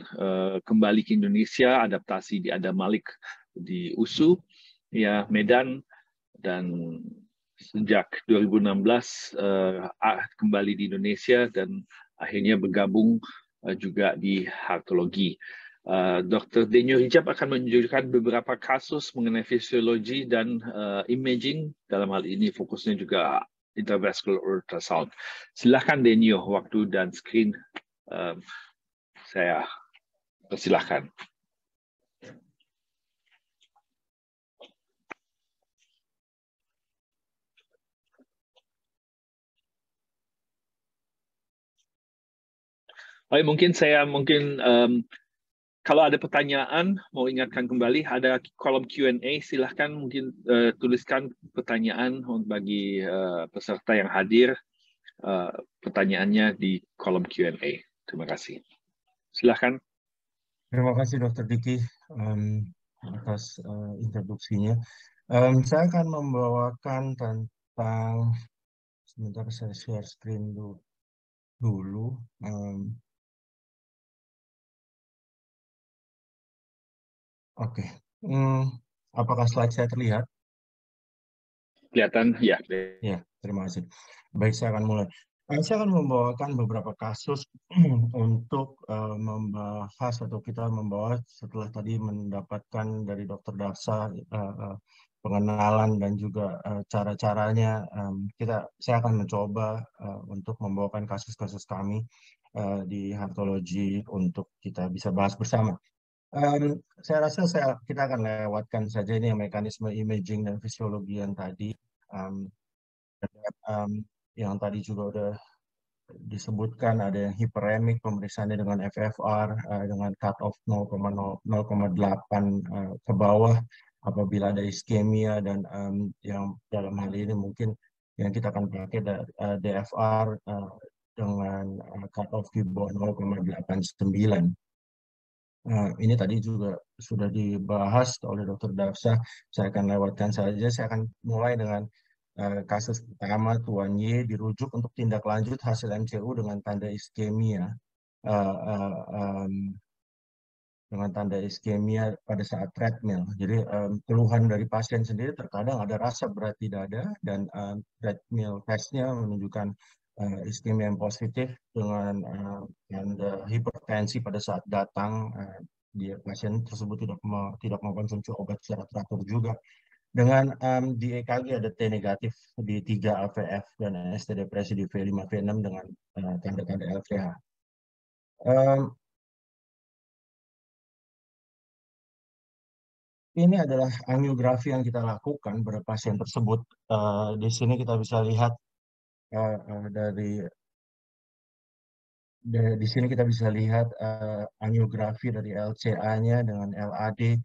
kembali ke Indonesia, adaptasi di Adam Malik di USU, ya, Medan, dan sejak 2016 kembali di Indonesia dan akhirnya bergabung juga di Heartology. Dr. Denio Hijab akan menunjukkan beberapa kasus mengenai fisiologi dan imaging, dalam hal ini fokusnya juga intravascular ultrasound. Silahkan Denio, waktu dan screen saya persilahkan. Baik, mungkin kalau ada pertanyaan, mau ingatkan kembali, ada kolom Q&A, silahkan mungkin tuliskan pertanyaan bagi peserta yang hadir, pertanyaannya di kolom Q&A. Terima kasih. Silahkan. Terima kasih Dr. Diki atas introduksinya. Saya akan membawakan tentang, sebentar saya share screen dulu. Oke. Apakah slide saya terlihat? Kelihatan, ya. Ya, terima kasih. Baik, saya akan mulai. Saya akan membawakan beberapa kasus untuk membahas, atau kita membawa setelah tadi mendapatkan dari Dr. Darsa pengenalan dan juga cara-caranya. Saya akan mencoba untuk membawakan kasus-kasus kami di Heartology untuk kita bisa bahas bersama. Saya rasa kita akan lewatkan saja ini mekanisme imaging dan fisiologi yang tadi. Yang tadi juga udah disebutkan, ada yang hiperemik, pemeriksaannya dengan FFR dengan cut-off 0,8 ke bawah apabila ada iskemia, dan yang dalam hal ini mungkin yang kita akan pakai DFR dengan cut-off di bawah 0,89. Ini tadi juga sudah dibahas oleh Dr. Darsa, saya akan lewatkan saja. Saya akan mulai dengan kasus pertama, Tuan Y dirujuk untuk tindak lanjut hasil MCU dengan tanda iskemia. Dengan tanda iskemia pada saat treadmill. Jadi keluhan dari pasien sendiri terkadang ada rasa berat di dada, dan treadmill testnya menunjukkan iskemia yang positif dengan tanda hipertensi pada saat datang. Pasien tersebut tidak mengkonsumsi obat secara teratur juga. Dengan di EKG ada T negatif di 3 AVF dan ST depresi di V5 V6 dengan tanda-tanda LVH. Ini adalah angiografi yang kita lakukan pada pasien tersebut. Di sini kita bisa lihat di sini kita bisa lihat angiografi dari LCA-nya dengan LAD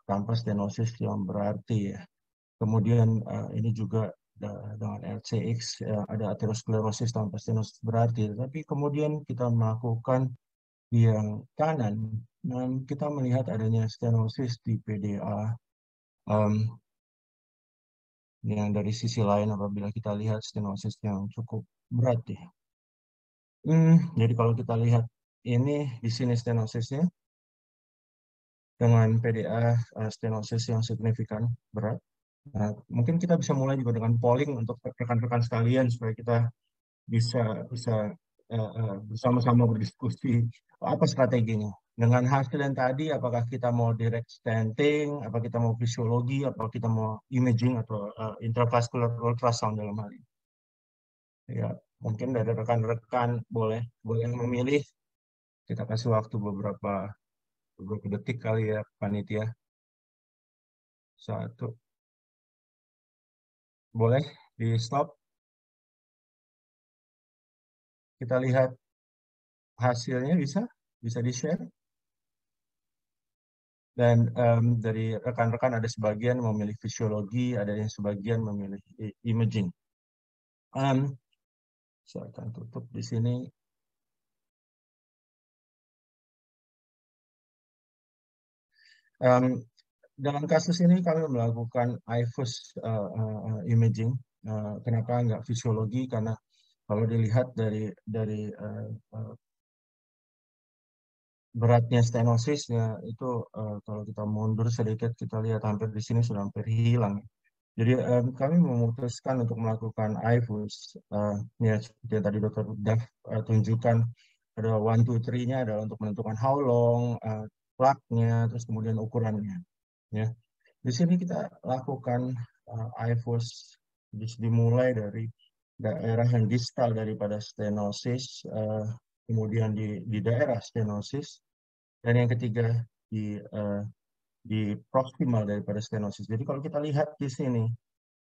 tanpa stenosis yang berarti, ya. Kemudian ini juga dengan LCX ada aterosklerosis tanpa stenosis berarti. Tapi kemudian kita melakukan yang kanan, dan kita melihat adanya stenosis di PDA. Yang dari sisi lain apabila kita lihat stenosis yang cukup berat, ya. Jadi kalau kita lihat ini di sini stenosisnya dengan PDA stenosis yang signifikan berat. Nah, mungkin kita bisa mulai juga dengan polling untuk rekan-rekan sekalian supaya kita bisa bersama-sama berdiskusi apa strateginya. Dengan hasil yang tadi, apakah kita mau direct stenting, apa kita mau fisiologi, apa kita mau imaging atau intravascular ultrasound dalam hal ini. Ya, mungkin dari rekan-rekan boleh memilih. Kita kasih waktu beberapa detik kali ya, panitia. 1. Boleh di stop. Kita lihat hasilnya, bisa di-share. Dan dari rekan-rekan ada sebagian memilih fisiologi, ada yang sebagian memilih imaging. Saya akan tutup di sini. Dalam kasus ini kami melakukan IFUS imaging. Kenapa nggak fisiologi? Karena kalau dilihat dari beratnya stenosisnya itu kalau kita mundur sedikit kita lihat hampir di sini sudah hampir hilang. Jadi kami memutuskan untuk melakukan IFUS. Ya seperti yang tadi Dr. Dev tunjukkan, ada 1, 2, 3-nya adalah untuk menentukan how long, plaknya, terus kemudian ukurannya. Ya, di sini kita lakukan IFUS dimulai dari daerah yang distal daripada stenosis, kemudian di daerah stenosis, dan yang ketiga di proximal daripada stenosis. Jadi kalau kita lihat di sini,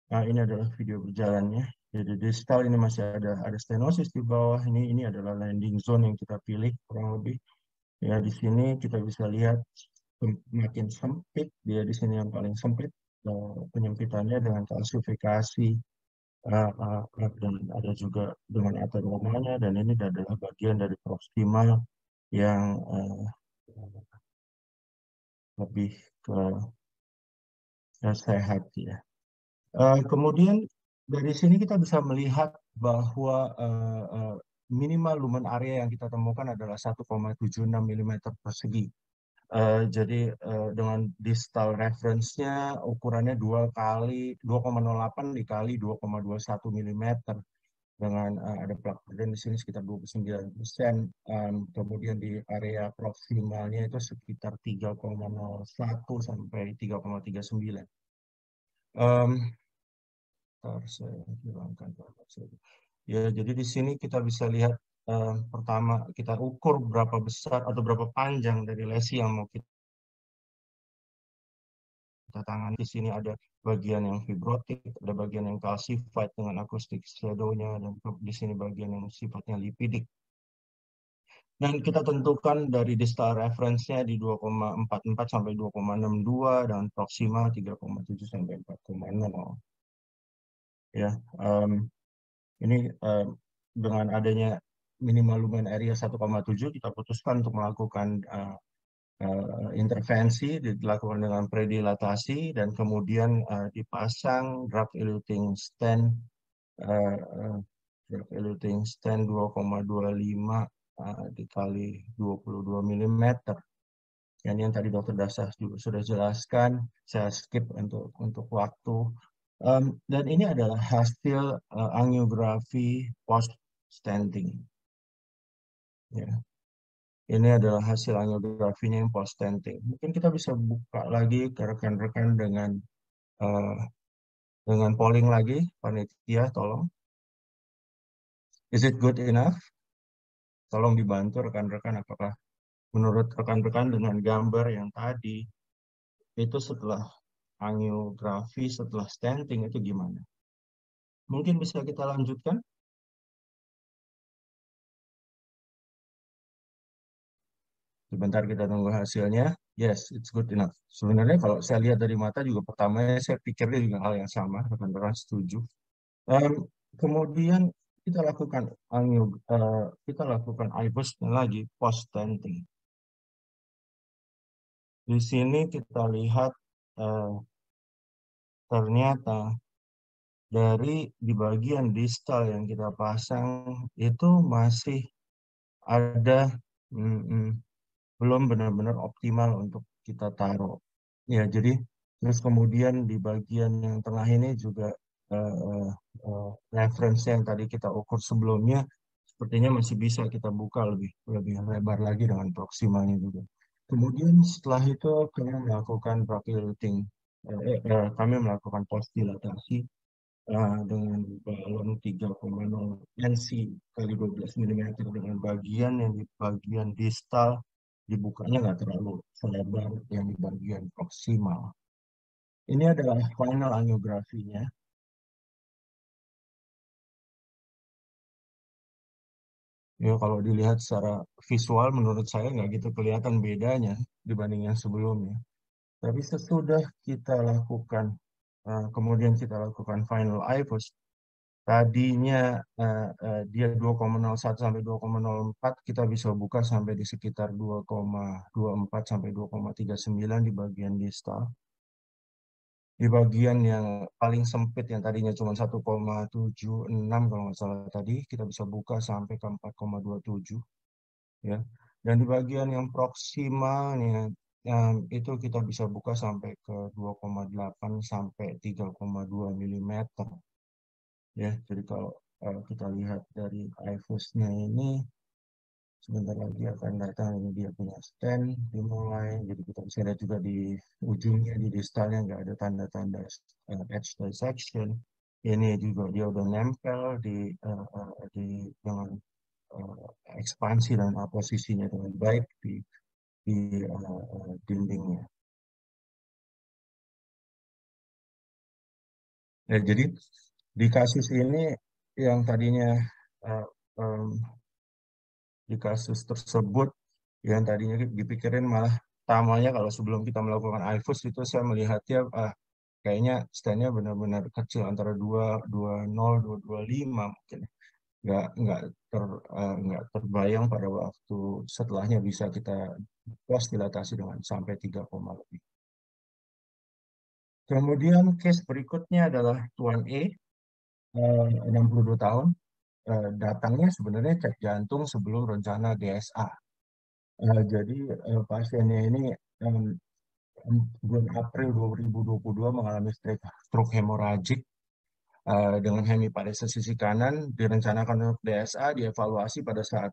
ini adalah video berjalannya. Jadi distal ini masih ada stenosis di bawah. Ini adalah landing zone yang kita pilih kurang lebih. Ya di sini kita bisa lihat makin sempit, dia di sini yang paling sempit penyempitannya dengan kalsifikasi, dan ada juga dengan ateromanya, dan ini adalah bagian dari proximal yang lebih ke sehat ya. Kemudian dari sini kita bisa melihat bahwa minimal lumen area yang kita temukan adalah 1,76 mm persegi. Jadi dengan distal reference-nya ukurannya 2,08 dikali 2,21 mm dengan ada plak dan di sini sekitar 29%. Kemudian di area proximalnya itu sekitar 3,01 sampai 3,39. Saya hilangkan. Ya, jadi di sini kita bisa lihat pertama kita ukur berapa besar atau berapa panjang dari lesi yang mau kita tangani. Di sini ada bagian yang fibrotik, ada bagian yang calcified dengan acoustic shadow-nya, dan di sini bagian yang sifatnya lipidik. Dan kita tentukan dari distal reference-nya di 2,44 sampai 2,62 dan proximal 3,7 sampai 4,0. Ya, ini dengan adanya minimal lumen area 1,7 kita putuskan untuk melakukan intervensi, dilakukan dengan predilatasi dan kemudian dipasang drug eluting stent 2,25 dikali 22 mm. Yang tadi Dr. Dasar juga sudah jelaskan, saya skip untuk waktu. Dan ini adalah hasil angiografi post stenting. Ya. Ini adalah hasil angiografinya yang post stenting. Mungkin kita bisa buka lagi ke rekan-rekan dengan polling lagi, panitia tolong. Is it good enough? Tolong dibantu rekan-rekan, apakah menurut rekan-rekan dengan gambar yang tadi itu setelah angiografi, setelah stenting itu gimana? Mungkin bisa kita lanjutkan? Sebentar kita tunggu hasilnya. Yes, it's good enough. Sebenarnya kalau saya lihat dari mata juga pertamanya saya pikirnya juga hal yang sama, rekan-rekan setuju. Kemudian kita lakukan IFUS lagi post stenting. Di sini kita lihat ternyata dari di bagian distal yang kita pasang itu masih ada belum benar-benar optimal untuk kita taruh. Ya, jadi terus kemudian di bagian yang tengah ini juga reference yang tadi kita ukur sebelumnya sepertinya masih bisa kita buka lebih lebar lagi dengan proksimalnya juga. Kemudian setelah itu kami melakukan profiling, kami melakukan post dilatasi dengan balon 3,0 NC kali 12 mm dengan bagian yang di bagian distal dibukanya nggak terlalu selebar yang di bagian proksimal. Ini adalah final angiografinya. Ya, kalau dilihat secara visual menurut saya nggak gitu kelihatan bedanya dibanding yang sebelumnya. Tapi sesudah kita lakukan, kemudian kita lakukan final IVUS, tadinya dia 2,01 sampai 2,04, kita bisa buka sampai di sekitar 2,24 sampai 2,39 di bagian distal. Di bagian yang paling sempit yang tadinya cuma 1,76 kalau nggak salah tadi, kita bisa buka sampai ke 4,27. Ya. Dan di bagian yang proksimalnya itu kita bisa buka sampai ke 2,8 sampai 3,2 mm. Ya, jadi kalau kita lihat dari IVUS-nya ini sebentar lagi akan datang, ini dia punya stand dimulai, jadi kita bisa lihat juga di ujungnya di distalnya nggak ada tanda-tanda edge dissection. Ini juga dia udah nempel di dengan ekspansi dan posisinya dengan baik di dindingnya. Ya, jadi di kasus ini yang tadinya di kasus tersebut yang tadinya dipikirin malah tamanya kalau sebelum kita melakukan IVUS itu saya melihatnya kayaknya stand-nya benar-benar kecil antara 2,20, 2,25 mungkin. Nggak terbayang pada waktu setelahnya bisa kita post dilatasi dengan sampai 3, lebih. Kemudian case berikutnya adalah Tuan E, 62 tahun, datangnya sebenarnya cek jantung sebelum rencana DSA. Jadi pasiennya ini bulan April 2022 mengalami stroke hemoragik dengan hemiparesis sisi kanan, direncanakan untuk DSA, dievaluasi pada saat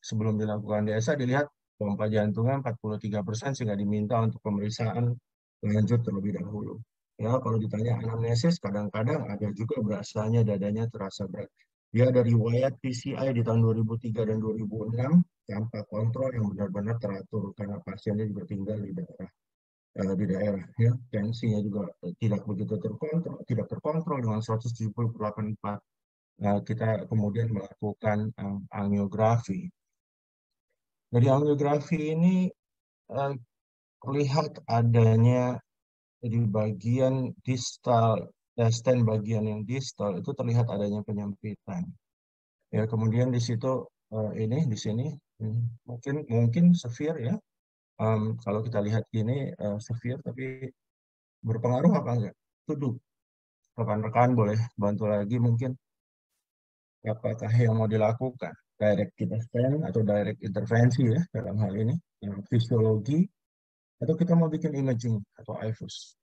sebelum dilakukan DSA, dilihat pompa jantungnya 43% sehingga diminta untuk pemeriksaan lanjut terlebih dahulu. Ya, kalau ditanya anamnesis, kadang-kadang ada juga berasanya dadanya terasa berat. Dia ada riwayat PCI di tahun 2003 dan 2006 tanpa kontrol yang benar-benar teratur karena pasiennya juga tinggal di daerah ya, tensinya juga tidak begitu tidak terkontrol dengan 170/84. Kita kemudian melakukan angiografi. Dari angiografi ini terlihat adanya di bagian distal, stand bagian yang distal itu terlihat adanya penyempitan. Ya, kemudian di situ di sini mungkin severe ya. Kalau kita lihat ini severe, tapi berpengaruh apa enggak? Tuduh. Rekan-rekan boleh bantu lagi mungkin apakah yang mau dilakukan direct kita scan atau direct intervensi ya dalam hal ini fisiologi, atau kita mau bikin imaging atau IVUS.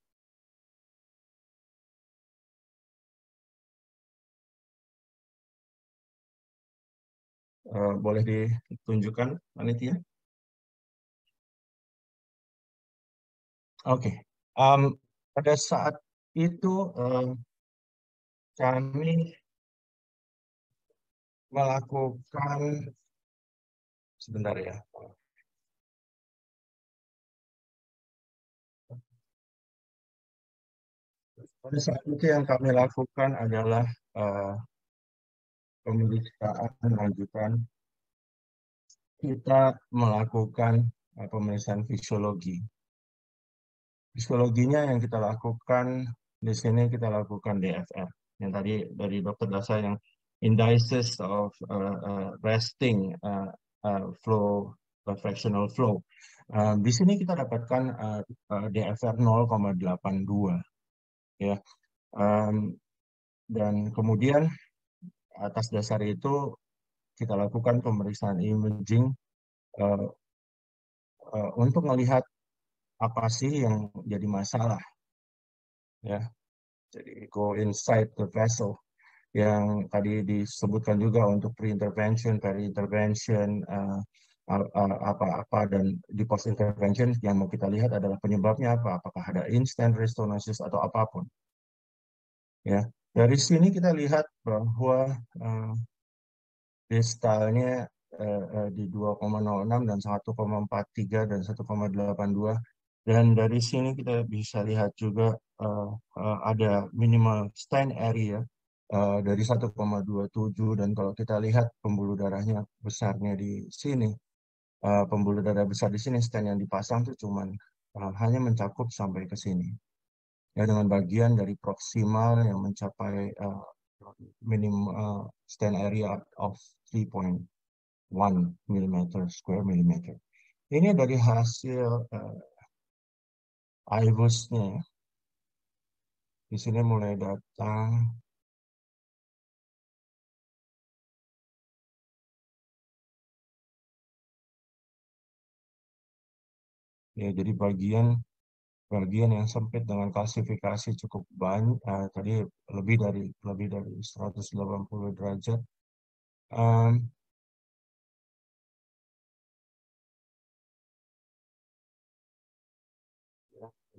Boleh ditunjukkan panitia? Oke. Pada saat itu kami melakukan sebentar ya. Pada saat itu yang kami lakukan adalah pemeriksaan lanjutan. Kita melakukan pemeriksaan fisiologi. Fisiologinya yang kita lakukan di sini kita lakukan DFR. Yang tadi dari Dr. Dasa yang indices of resting flow, fractional flow. Di sini kita dapatkan DFR 0,82 ya. Dan kemudian atas dasar itu kita lakukan pemeriksaan imaging untuk melihat apa sih yang jadi masalah ya. Jadi go inside the vessel. yang tadi disebutkan juga untuk pre-intervention, peri-intervention, apa-apa, dan di post-intervention yang mau kita lihat adalah penyebabnya apa, apakah ada instant restenosis atau apapun. Ya, dari sini kita lihat bahwa distalnya di 2,06 dan 1,43 dan 1,82, dan dari sini kita bisa lihat juga ada minimal stent area dari 1,27, dan kalau kita lihat pembuluh darahnya besarnya di sini, pembuluh darah besar di sini, stent yang dipasang tuh cuman hanya mencakup sampai ke sini, ya, dengan bagian dari proksimal yang mencapai minimum stent area of 3.1 square millimeter. Ini dari hasil IVUS-nya. Di sini mulai datang ya, jadi bagian yang sempit dengan klasifikasi cukup banyak, tadi lebih dari 180 derajat.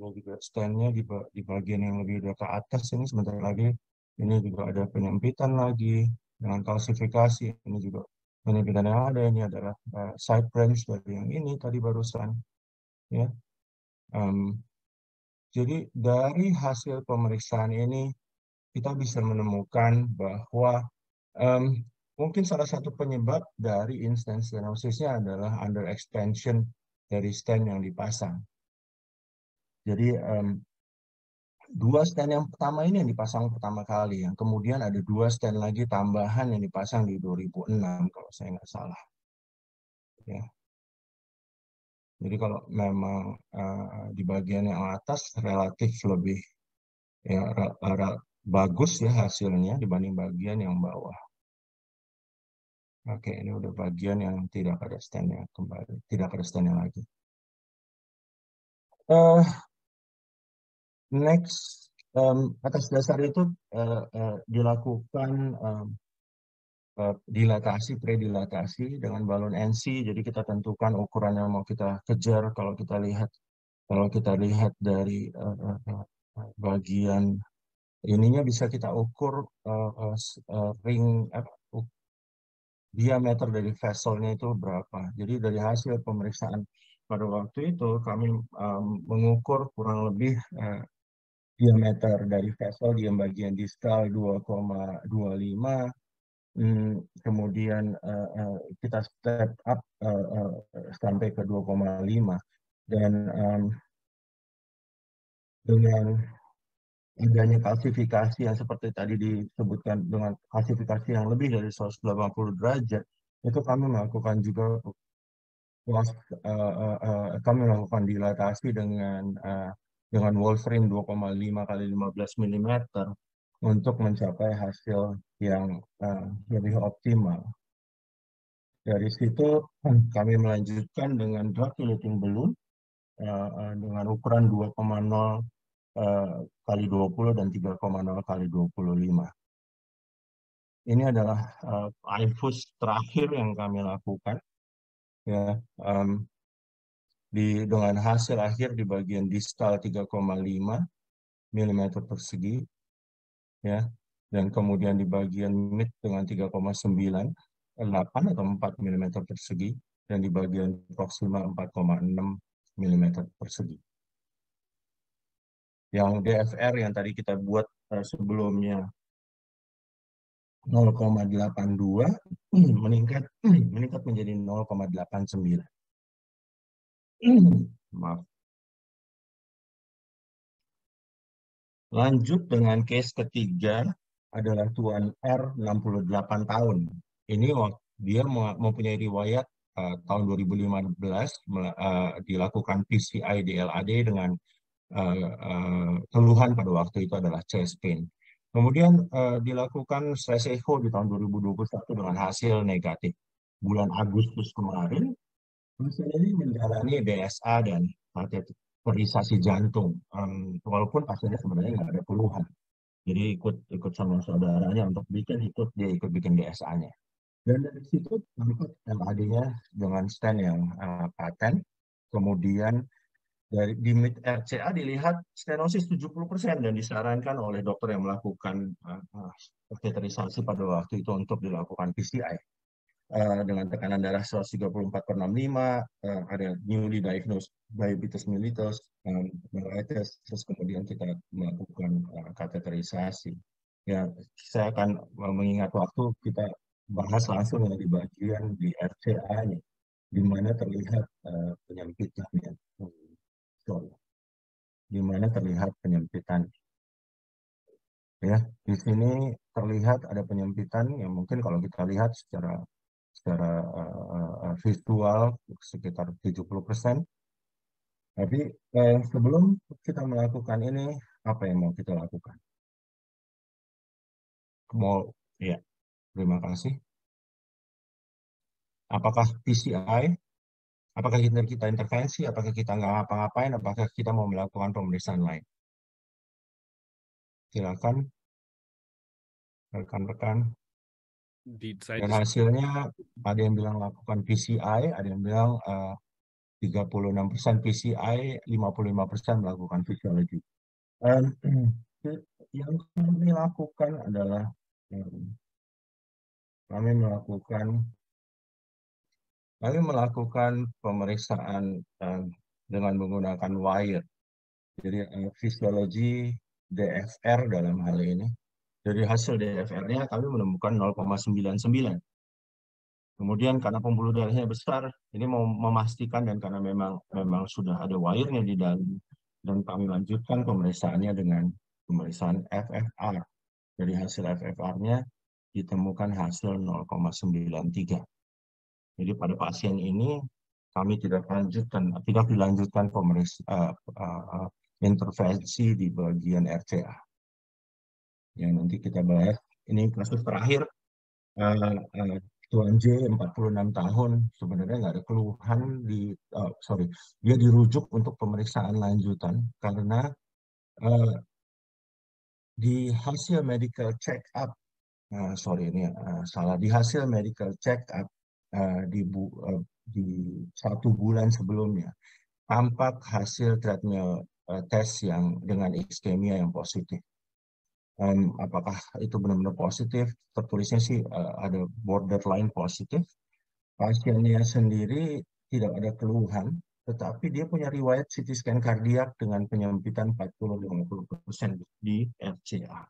Ini juga stand-nya di bagian yang lebih ke atas ini, sebentar lagi ini juga ada penyempitan lagi dengan klasifikasi. Ini juga penyempitan yang ada, ini adalah side branch dari yang ini tadi barusan, ya. Jadi dari hasil pemeriksaan ini kita bisa menemukan bahwa mungkin salah satu penyebab dari instant stenosisnya adalah under expansion dari stent yang dipasang. Jadi dua stent yang pertama ini yang dipasang pertama kali, yang kemudian ada dua stent lagi tambahan yang dipasang di 2006 kalau saya nggak salah. Ya. Jadi kalau memang di bagian yang atas relatif lebih ya, bagus ya hasilnya dibanding bagian yang bawah. Oke, ini udah bagian yang tidak ada stand-nya kembali, tidak ada stand-nya lagi. Next, atas dasar itu dilakukan dilatasi, predilatasi dengan balon NC. Jadi kita tentukan ukuran yang mau kita kejar. Kalau kita lihat dari bagian ininya bisa kita ukur ring diameter dari vesselnya itu berapa. Jadi dari hasil pemeriksaan pada waktu itu kami mengukur kurang lebih diameter dari vessel di bagian distal 2,25. Kemudian kita step up sampai ke 2,5, dan dengan adanya klasifikasi yang seperti tadi disebutkan dengan klasifikasi yang lebih dari 180 derajat, itu kami melakukan juga kami melakukan dilatasi dengan Wolfram 2,5 kali 15 mm untuk mencapai hasil yang lebih optimal. Dari situ kami melanjutkan dengan drug eluting balloon dengan ukuran 2,0 kali 20 dan 3,0 kali 25. Ini adalah IVUS terakhir yang kami lakukan, ya, dengan hasil akhir di bagian distal 3,5 mm persegi, ya, dan kemudian di bagian mid dengan 3,98 atau 4 mm persegi, dan di bagian proximal 4,6 mm persegi. Yang DFR yang tadi kita buat sebelumnya 0,82 meningkat menjadi 0,89. Maaf. Lanjut dengan case ketiga adalah Tuan R, 68 tahun. Ini dia mempunyai riwayat tahun 2015 dilakukan PCI di LAD dengan keluhan pada waktu itu adalah chest pain. Kemudian dilakukan stress echo di tahun 2021 dengan hasil negatif. Bulan Agustus kemarin, pasien ini menjalani BSA dan kateterisasi jantung, walaupun pasiennya sebenarnya nggak ada keluhan. Jadi ikut sama saudaranya untuk dia ikut bikin DSA-nya. Dan dari situ dapat LAD-nya dengan stand yang paten. Kemudian di MIT RCA dilihat stenosis 70% dan disarankan oleh dokter yang melakukan kateterisasi pada waktu itu untuk dilakukan PCI. Dengan tekanan darah 134/65, ada newly diagnosed diabetes mellitus, mellitus, terus kemudian kita melakukan kateterisasi. Ya, saya akan mengingat waktu kita bahas langsung yang di bagian di RCA-nya, di mana terlihat penyempitannya. Sorry. Di mana terlihat penyempitan. Ya, di sini terlihat ada penyempitan yang mungkin kalau kita lihat secara visual sekitar 70%. Tapi sebelum kita melakukan ini, apa yang mau kita lakukan? Ya, terima kasih. Apakah PCI? Apakah kita intervensi? Apakah kita nggak ngapa-ngapain? Apakah kita mau melakukan pemeriksaan lain? Silakan, rekan-rekan. Dan hasilnya ada yang bilang lakukan PCI, ada yang bilang 36% PCI, 55% melakukan fisiologi. Yang kami lakukan adalah kami melakukan pemeriksaan dengan menggunakan wire. Jadi fisiologi DFR dalam hal ini. Dari hasil DFR-nya kami menemukan 0,99. Kemudian karena pembuluh darahnya besar, ini mau memastikan dan karena memang sudah ada wire-nya di dalam, dan kami lanjutkan pemeriksaannya dengan pemeriksaan FFR. Dari hasil FFR-nya ditemukan hasil 0,93. Jadi pada pasien ini kami tidak dilanjutkan intervensi di bagian RCA. Yang nanti kita bahas. Ini kasus terakhir. Tuan J 46 tahun sebenarnya nggak ada keluhan dia dirujuk untuk pemeriksaan lanjutan karena di hasil medical check up di hasil medical check up di 1 bulan sebelumnya tampak hasil treadmill test yang dengan iskemia yang positif. Apakah itu benar-benar positif? Tertulisnya sih ada borderline positif. Pasiennya sendiri tidak ada keluhan, tetapi dia punya riwayat CT scan kardiak dengan penyempitan 40-50% di RCA.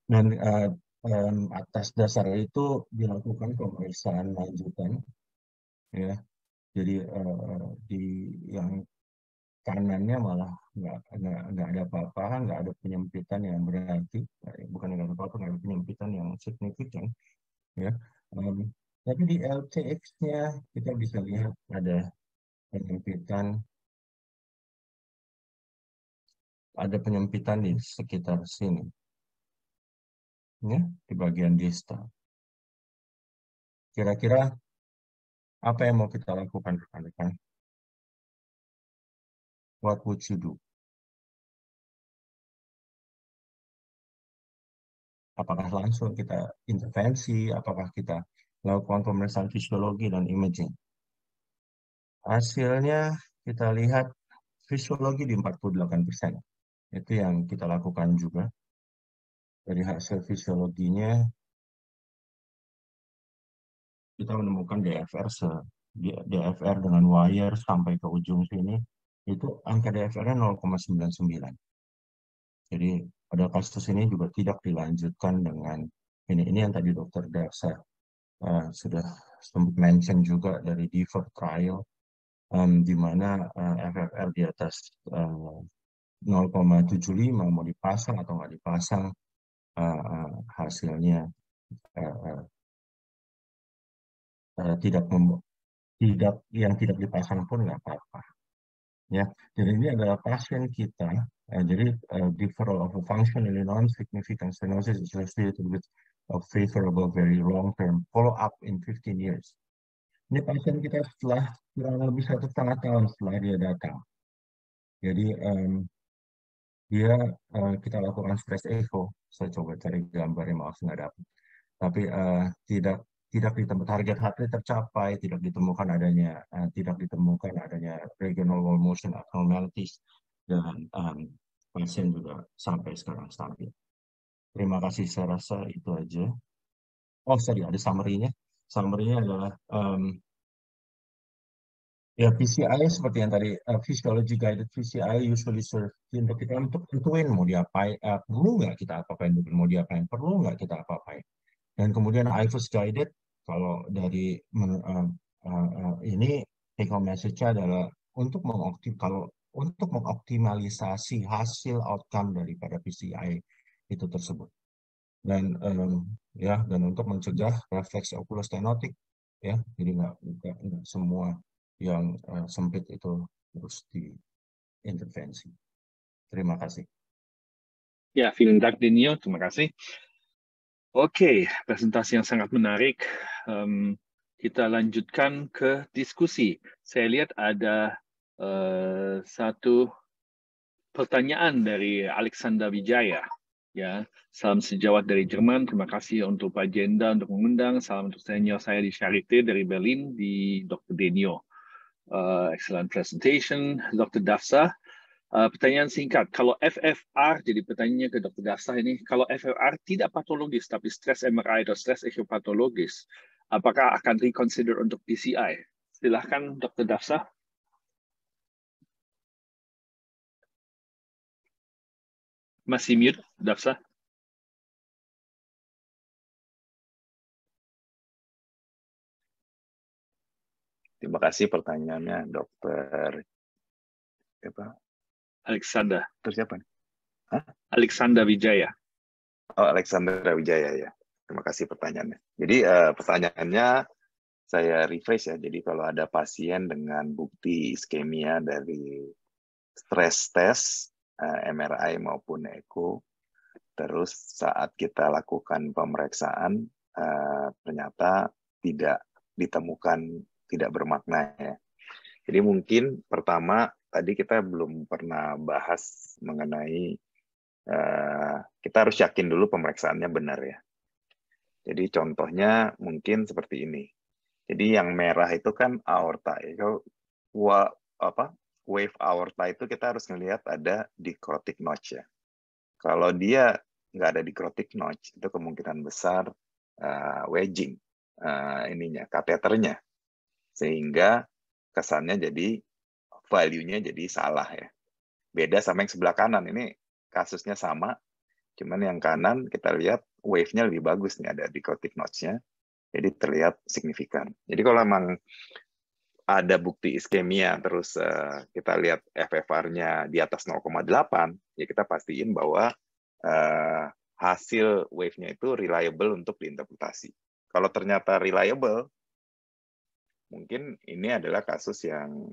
Dan atas dasar itu dilakukan pemeriksaan lanjutan. Ya, jadi di yang kanannya malah nggak ada apa-apa, nggak ada penyempitan yang berarti, bukan nggak ada apa-apa, nggak ada penyempitan yang signifikan, ya. Tapi di LTX-nya kita bisa lihat ada penyempitan di sekitar sini, ya, di bagian distal. Kira-kira apa yang mau kita lakukan, rekan-rekan? What would you do? Apakah langsung kita intervensi? Apakah kita lakukan pemeriksaan fisiologi dan imaging? Hasilnya kita lihat fisiologi di 48%. Itu yang kita lakukan juga. Dari hasil fisiologinya, kita menemukan DFR dengan wire sampai ke ujung sini, itu angka DFR-nya 0,99. Jadi pada kasus ini juga tidak dilanjutkan dengan ini yang tadi Dr. Daksa sudah sempat mention juga dari defer trial, di mana FFR di atas 0,75 mau dipasang atau nggak dipasang, hasilnya yang tidak dipasang pun nggak apa-apa, ya. Jadi ini adalah pasien kita. Jadi deferral of a functionally non-significant stenosis is associated with a favorable very long-term follow-up in 15 years. Ini pasien kita setelah kurang lebih 1,5 tahun setelah dia datang. Jadi dia kita lakukan stress echo. Saya coba cari gambarnya, maaf nggak dapat. Tapi tidak ditemukan target heart rate tercapai, tidak ditemukan adanya regional wall motion abnormalities, dan pasien juga sampai sekarang stabil. Terima kasih, saya rasa itu aja. Oh, sorry, ada summary-nya. Summary-nya adalah ya, PCI seperti yang tadi, physiology guided PCI usually serve untuk kita untuk tentuin mau diapain, perlu nggak kita apa-apain, mau diapain, perlu nggak kita apa-apain. Dan kemudian IFUS guided, kalau dari ini take home message-nya adalah untuk mengoptimalisasi hasil outcome daripada PCI itu tersebut. Dan dan untuk mencegah refleks okulostenotik, ya, jadi nggak semua yang sempit itu harus diintervensi. Terima kasih. Ya, vielen Dank, Denio. Terima kasih. Oke, presentasi yang sangat menarik. Kita lanjutkan ke diskusi. Saya lihat ada satu pertanyaan dari Alexander Wijaya. Ya, salam sejawat dari Jerman. Terima kasih untuk Pak Jenda untuk mengundang. Salam untuk senior saya di Charité dari Berlin, di Dr. Denio. Excellent presentation, Dr. Dafsa. Pertanyaan singkat, kalau FFR, jadi pertanyaannya ke Dr. Dafsa ini, kalau FFR tidak patologis tapi stres MRI atau stres ekopatologis, apakah akan reconsider untuk PCI? Silahkan Dr. Dafsa. Masih mute, Dafsa? Terima kasih pertanyaannya, Dokter. Apa? Alexander. Terus siapa? Hah? Alexander Wijaya. Oh, Alexander Wijaya ya. Terima kasih pertanyaannya. Jadi pertanyaannya saya refresh ya. Jadi kalau ada pasien dengan bukti iskemia dari stress test, MRI maupun echo, terus saat kita lakukan pemeriksaan ternyata tidak ditemukan, tidak bermakna ya. Jadi mungkin pertama tadi kita belum pernah bahas mengenai kita harus yakin dulu pemeriksaannya benar ya. Jadi contohnya mungkin seperti ini. Jadi yang merah itu kan aorta. Wave aorta itu kita harus melihat ada dicrotic notch ya. Kalau dia nggak ada dicrotic notch, itu kemungkinan besar wedging kateternya, sehingga kesannya jadi value-nya jadi salah ya. Beda sama yang sebelah kanan, ini kasusnya sama, cuman yang kanan kita lihat wave-nya lebih bagus nih, ada dicrotic notch-nya, jadi terlihat signifikan. Jadi kalau memang ada bukti iskemia, terus kita lihat FFR-nya di atas 0,8, ya kita pastiin bahwa hasil wave-nya itu reliable untuk diinterpretasi. Kalau ternyata reliable, mungkin ini adalah kasus yang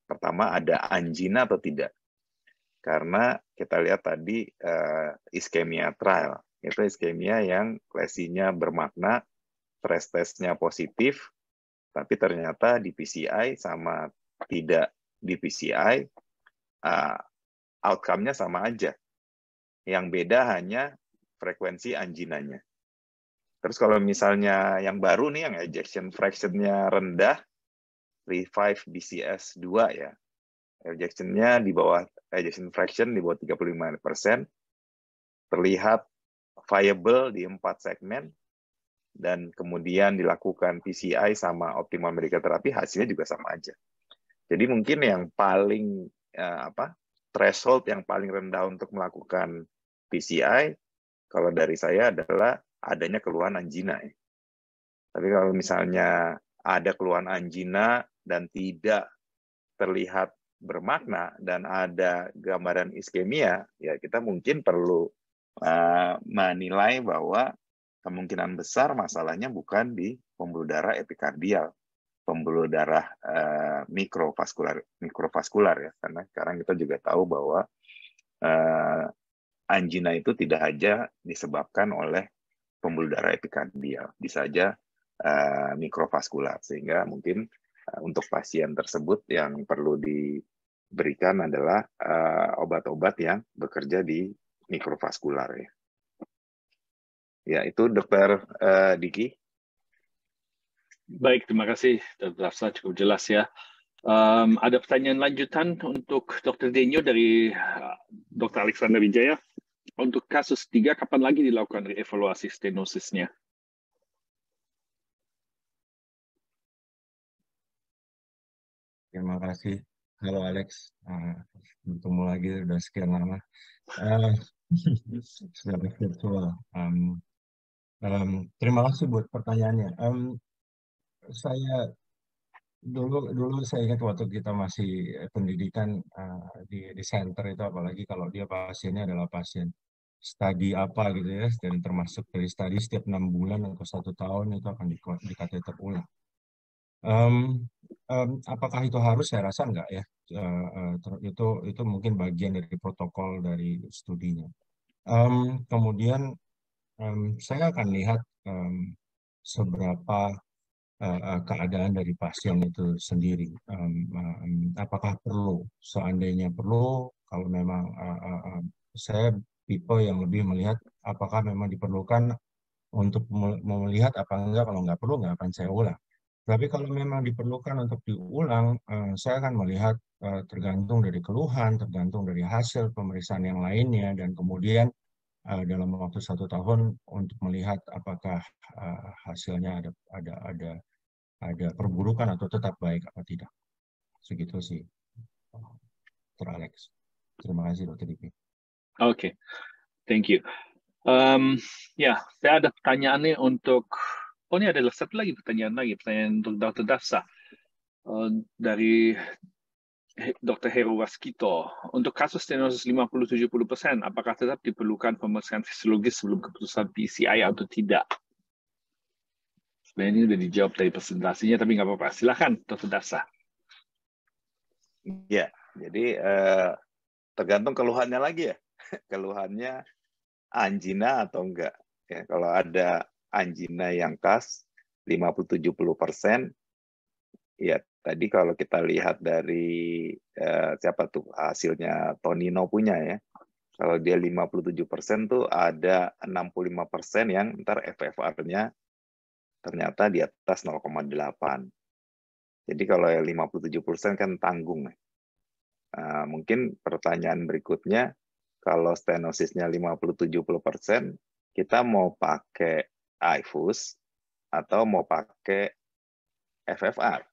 pertama ada angina atau tidak. Karena kita lihat tadi iskemia trial, itu iskemia yang lesinya bermakna, stress test-nya positif, tapi ternyata di PCI sama tidak di PCI, outcome-nya sama aja. Yang beda hanya frekuensi anginanya. Terus kalau misalnya yang baru nih, yang ejection fraction-nya rendah, revive BCS 2 ya, ejection-nya di bawah, ejection fraction di bawah 35%, terlihat viable di 4 segmen, dan kemudian dilakukan PCI sama optimal medical therapy, hasilnya juga sama aja. Jadi mungkin yang paling threshold yang paling rendah untuk melakukan PCI, kalau dari saya adalah adanya keluhan angina. Tapi kalau misalnya ada keluhan angina dan tidak terlihat bermakna dan ada gambaran iskemia, ya kita mungkin perlu menilai bahwa kemungkinan besar masalahnya bukan di pembuluh darah epikardial, pembuluh darah mikrovaskular ya, karena sekarang kita juga tahu bahwa angina itu tidak saja disebabkan oleh pembuluh darah epikardial, bisa saja mikrovaskular, sehingga mungkin untuk pasien tersebut yang perlu berikan adalah obat-obat yang bekerja di mikrovaskular ya. Ya, itu Dr. Diki. Baik, terima kasih Dr. Dafsa, cukup jelas ya. Ada pertanyaan lanjutan untuk Dr. Denyo dari Dr. Alexander Wijaya. Untuk kasus 3, kapan lagi dilakukan evaluasi stenosisnya? Terima kasih. Halo Alex, bertemu lagi udah sekian lama. Sudah virtual. Terima kasih buat pertanyaannya. Saya dulu saya ingat waktu kita masih pendidikan di center itu, apalagi kalau dia pasiennya adalah pasien studi apa gitu ya, dan termasuk dari studi setiap 6 bulan atau 1 tahun itu akan di kateter ulang. Apakah itu harus? Saya rasa enggak ya. Itu mungkin bagian dari protokol dari studinya. Kemudian saya akan lihat seberapa keadaan dari pasien itu sendiri. Apakah perlu? Seandainya perlu, kalau memang saya tipe yang lebih melihat apakah memang diperlukan untuk melihat apa enggak. Kalau nggak perlu, nggak akan saya ulang. Tapi kalau memang diperlukan untuk diulang, saya akan melihat tergantung dari keluhan, tergantung dari hasil pemeriksaan yang lainnya, dan kemudian dalam waktu 1 tahun untuk melihat apakah hasilnya ada perburukan atau tetap baik apa tidak. Segitu sih, Dr. Alex. Terima kasih, Dr. Diki. Oke, thank you. Ya, saya ada pertanyaan nih untuk, ini ada satu lagi pertanyaan untuk Dr. Dafsa. Dari Dr. Heru Waskito. Untuk kasus stenosis 50-70%, apakah tetap diperlukan pemeriksaan fisiologis sebelum keputusan PCI atau tidak? Sebenarnya ini sudah dijawab dari presentasinya, tapi nggak apa-apa. Silakan, Dr. Dafsa. Ya, jadi tergantung keluhannya lagi ya. Keluhannya angina atau enggak. Ya, kalau ada angina yang khas 50-70%, ya tadi kalau kita lihat dari siapa tuh hasilnya Tonino punya ya. Kalau dia 57% tuh ada 65% yang ntar FFR-nya ternyata di atas 0,8. Jadi kalau 57% kan tanggung. Mungkin pertanyaan berikutnya, kalau stenosisnya 50-70%, kita mau pakai IFUS atau mau pakai FFR?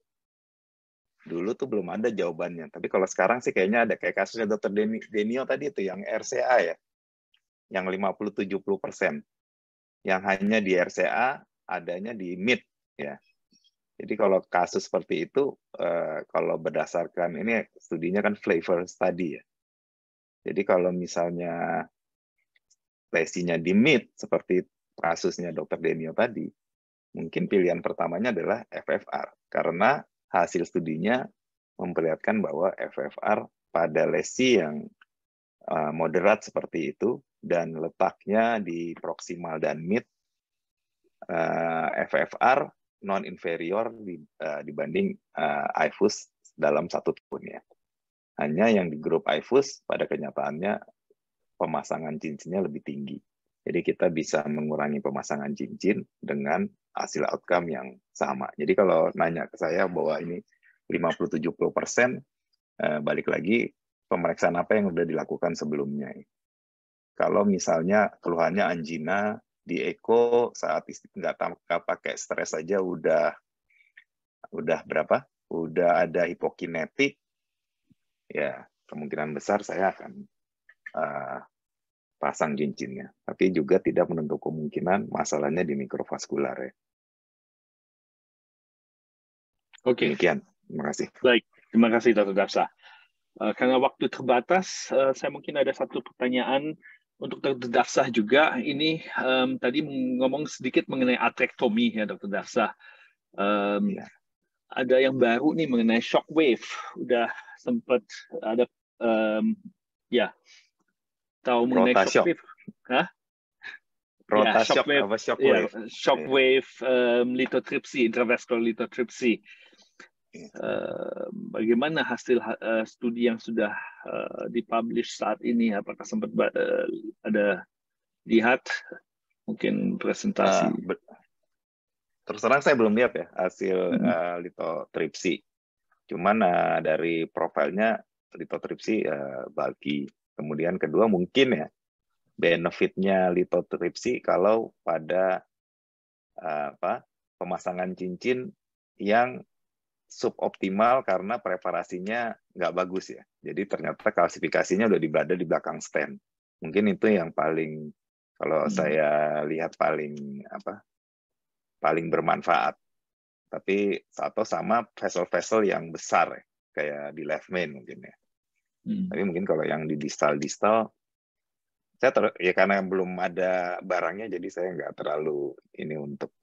Dulu tuh belum ada jawabannya. Tapi kalau sekarang sih kayaknya ada, kayak kasusnya Dr. Denio tadi itu, yang RCA ya, yang 50-70%. Yang hanya di RCA, adanya di MID ya. Jadi kalau kasus seperti itu, kalau berdasarkan ini studinya kan flavor study ya. Jadi kalau misalnya lesinya di mid seperti kasusnya Dr. Denio tadi, mungkin pilihan pertamanya adalah FFR karena hasil studinya memperlihatkan bahwa FFR pada lesi yang moderat seperti itu dan letaknya di proksimal dan mid, FFR non-inferior dibanding IFUS dalam 1 tahun ya. Hanya yang di grup IFUS pada kenyataannya pemasangan cincinnya lebih tinggi. Jadi kita bisa mengurangi pemasangan cincin dengan hasil outcome yang sama. Jadi kalau nanya ke saya bahwa ini 50-70%, balik lagi pemeriksaan apa yang sudah dilakukan sebelumnya. Kalau misalnya keluhannya angina, di eko saat nggak pakai stres saja udah berapa? Udah ada hipokinetik, ya kemungkinan besar saya akan pasang cincinnya. Tapi juga tidak menutup kemungkinan masalahnya di mikrovaskular ya. Oke. Demikian. Terima kasih. Baik, terima kasih Dr. Dafsa. Karena waktu terbatas, saya mungkin ada satu pertanyaan untuk Dr. Dafsa juga. Ini tadi ngomong sedikit mengenai atrektomi ya Dr. Dafsa. Ya. Ada yang baru nih mengenai shockwave. Udah sempat ada ya tahu mengenai shockwave? Hah? Ya, shockwave, apa shockwave? Shockwave lithotripsy, intravascular lithotripsy. bagaimana hasil studi yang sudah dipublish saat ini? Apakah sempat ada lihat mungkin presentasi? Terus terang saya belum lihat ya hasil lithotripsy. Cuman dari profilnya lithotripsy bulky. Kemudian kedua mungkin ya benefitnya lithotripsy kalau pada pemasangan cincin yang suboptimal karena preparasinya nggak bagus ya. Jadi ternyata klasifikasinya udah berada di belakang stand. Mungkin itu yang paling, kalau saya lihat paling bermanfaat. Tapi atau sama vessel-vessel yang besar ya, kayak di left main mungkin ya. Tapi mungkin kalau yang di distal, ya karena belum ada barangnya, jadi saya nggak terlalu ini untuk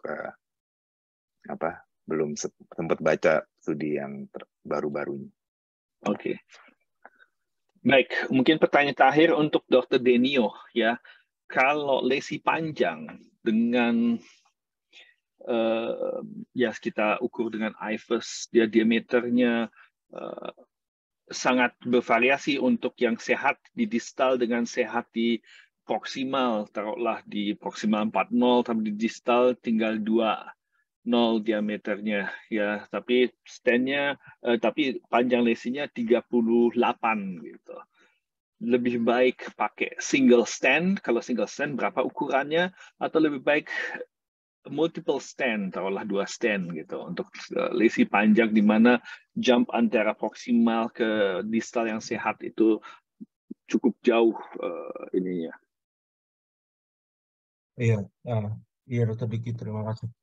belum sempat baca studi yang baru-barunya. Oke. Baik, mungkin pertanyaan terakhir untuk Dr. Denio ya. Kalau lesi panjang dengan ya kita ukur dengan IFUS, dia diameternya sangat bervariasi untuk yang sehat di distal dengan sehat di proksimal. Taruhlah di proksimal 40, tapi di distal tinggal 2,0 diameternya ya. Tapi tapi panjang lesinya 38 gitu. Lebih baik pakai single stand. Kalau single stand berapa ukurannya? Atau lebih baik multiple stand, taruhlah 2 stand gitu untuk lesi panjang di mana jump antara proksimal ke distal yang sehat itu cukup jauh ininya. Iya, Dr. Diki, terima kasih.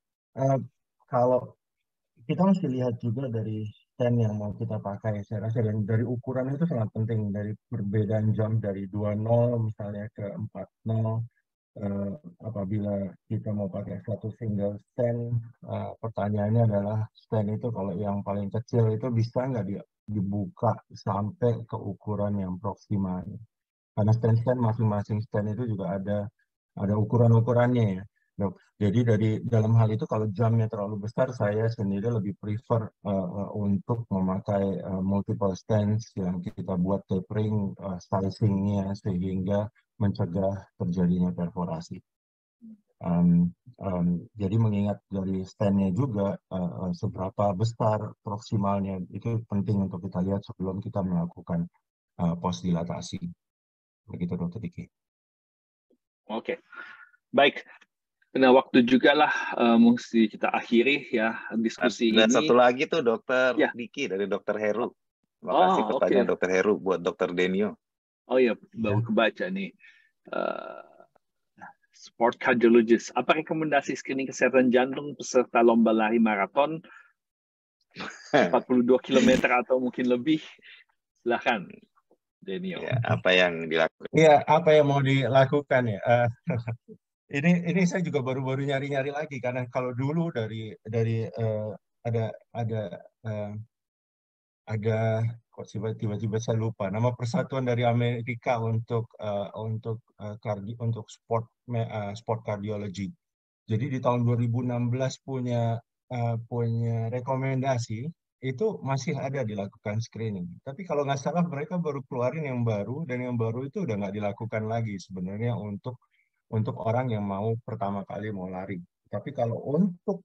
Kalau kita mesti lihat juga dari stand yang mau kita pakai, saya rasa, dan dari ukuran itu sangat penting, dari perbedaan jump dari 2,0 misalnya ke 4,0. Apabila kita mau pakai satu single stand, pertanyaannya adalah stand itu kalau yang paling kecil itu bisa nggak dibuka sampai ke ukuran yang proksimal. Karena stand-stand masing-masing stand itu juga ada ukuran-ukurannya ya. Jadi dari dalam hal itu kalau jamnya terlalu besar, saya sendiri lebih prefer untuk memakai multiple stands yang kita buat tapering sizingnya sehingga mencegah terjadinya perforasi. Jadi mengingat dari stand-nya juga seberapa besar proksimalnya itu penting untuk kita lihat sebelum kita melakukan post dilatasi. Begitu Dr. Diki. Oke, baik. Nah, waktu juga lah mesti kita akhiri ya diskusi ini. Ada satu lagi tuh Dr. Diki dari Dr. Heru. Terima kasih pertanyaan Dr. Heru buat Dr. Denio. Oh ya, baru kebaca nih. Sport cardiologist. Apa rekomendasi screening kesehatan jantung peserta lomba lari maraton 42 km atau mungkin lebih? Silahkan, Denio. Ya, apa yang dilakukan? Iya, apa yang mau dilakukan ya? Ini saya juga baru-baru nyari-nyari lagi karena kalau dulu dari ada kok tiba-tiba saya lupa nama persatuan dari Amerika untuk sport cardiology. Jadi di tahun 2016 punya rekomendasi itu masih ada dilakukan screening. Tapi kalau nggak salah mereka baru keluarin yang baru, dan yang baru itu udah nggak dilakukan lagi sebenarnya untuk orang yang mau pertama kali mau lari. Tapi kalau untuk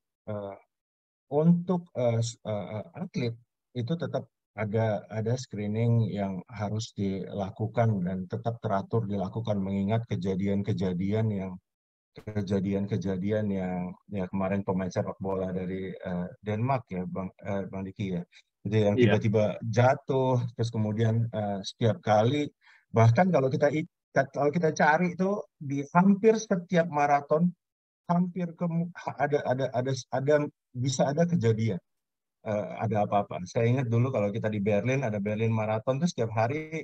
atlet itu tetap ada screening yang harus dilakukan dan tetap teratur dilakukan mengingat kejadian-kejadian yang ya kemarin pemain sepak bola dari Denmark ya Bang Diki ya, itu yang tiba-tiba jatuh terus kemudian setiap kali, bahkan kalau kita cari itu di hampir setiap maraton bisa ada kejadian ada apa-apa. Saya ingat dulu kalau kita di Berlin ada Berlin Marathon tuh setiap hari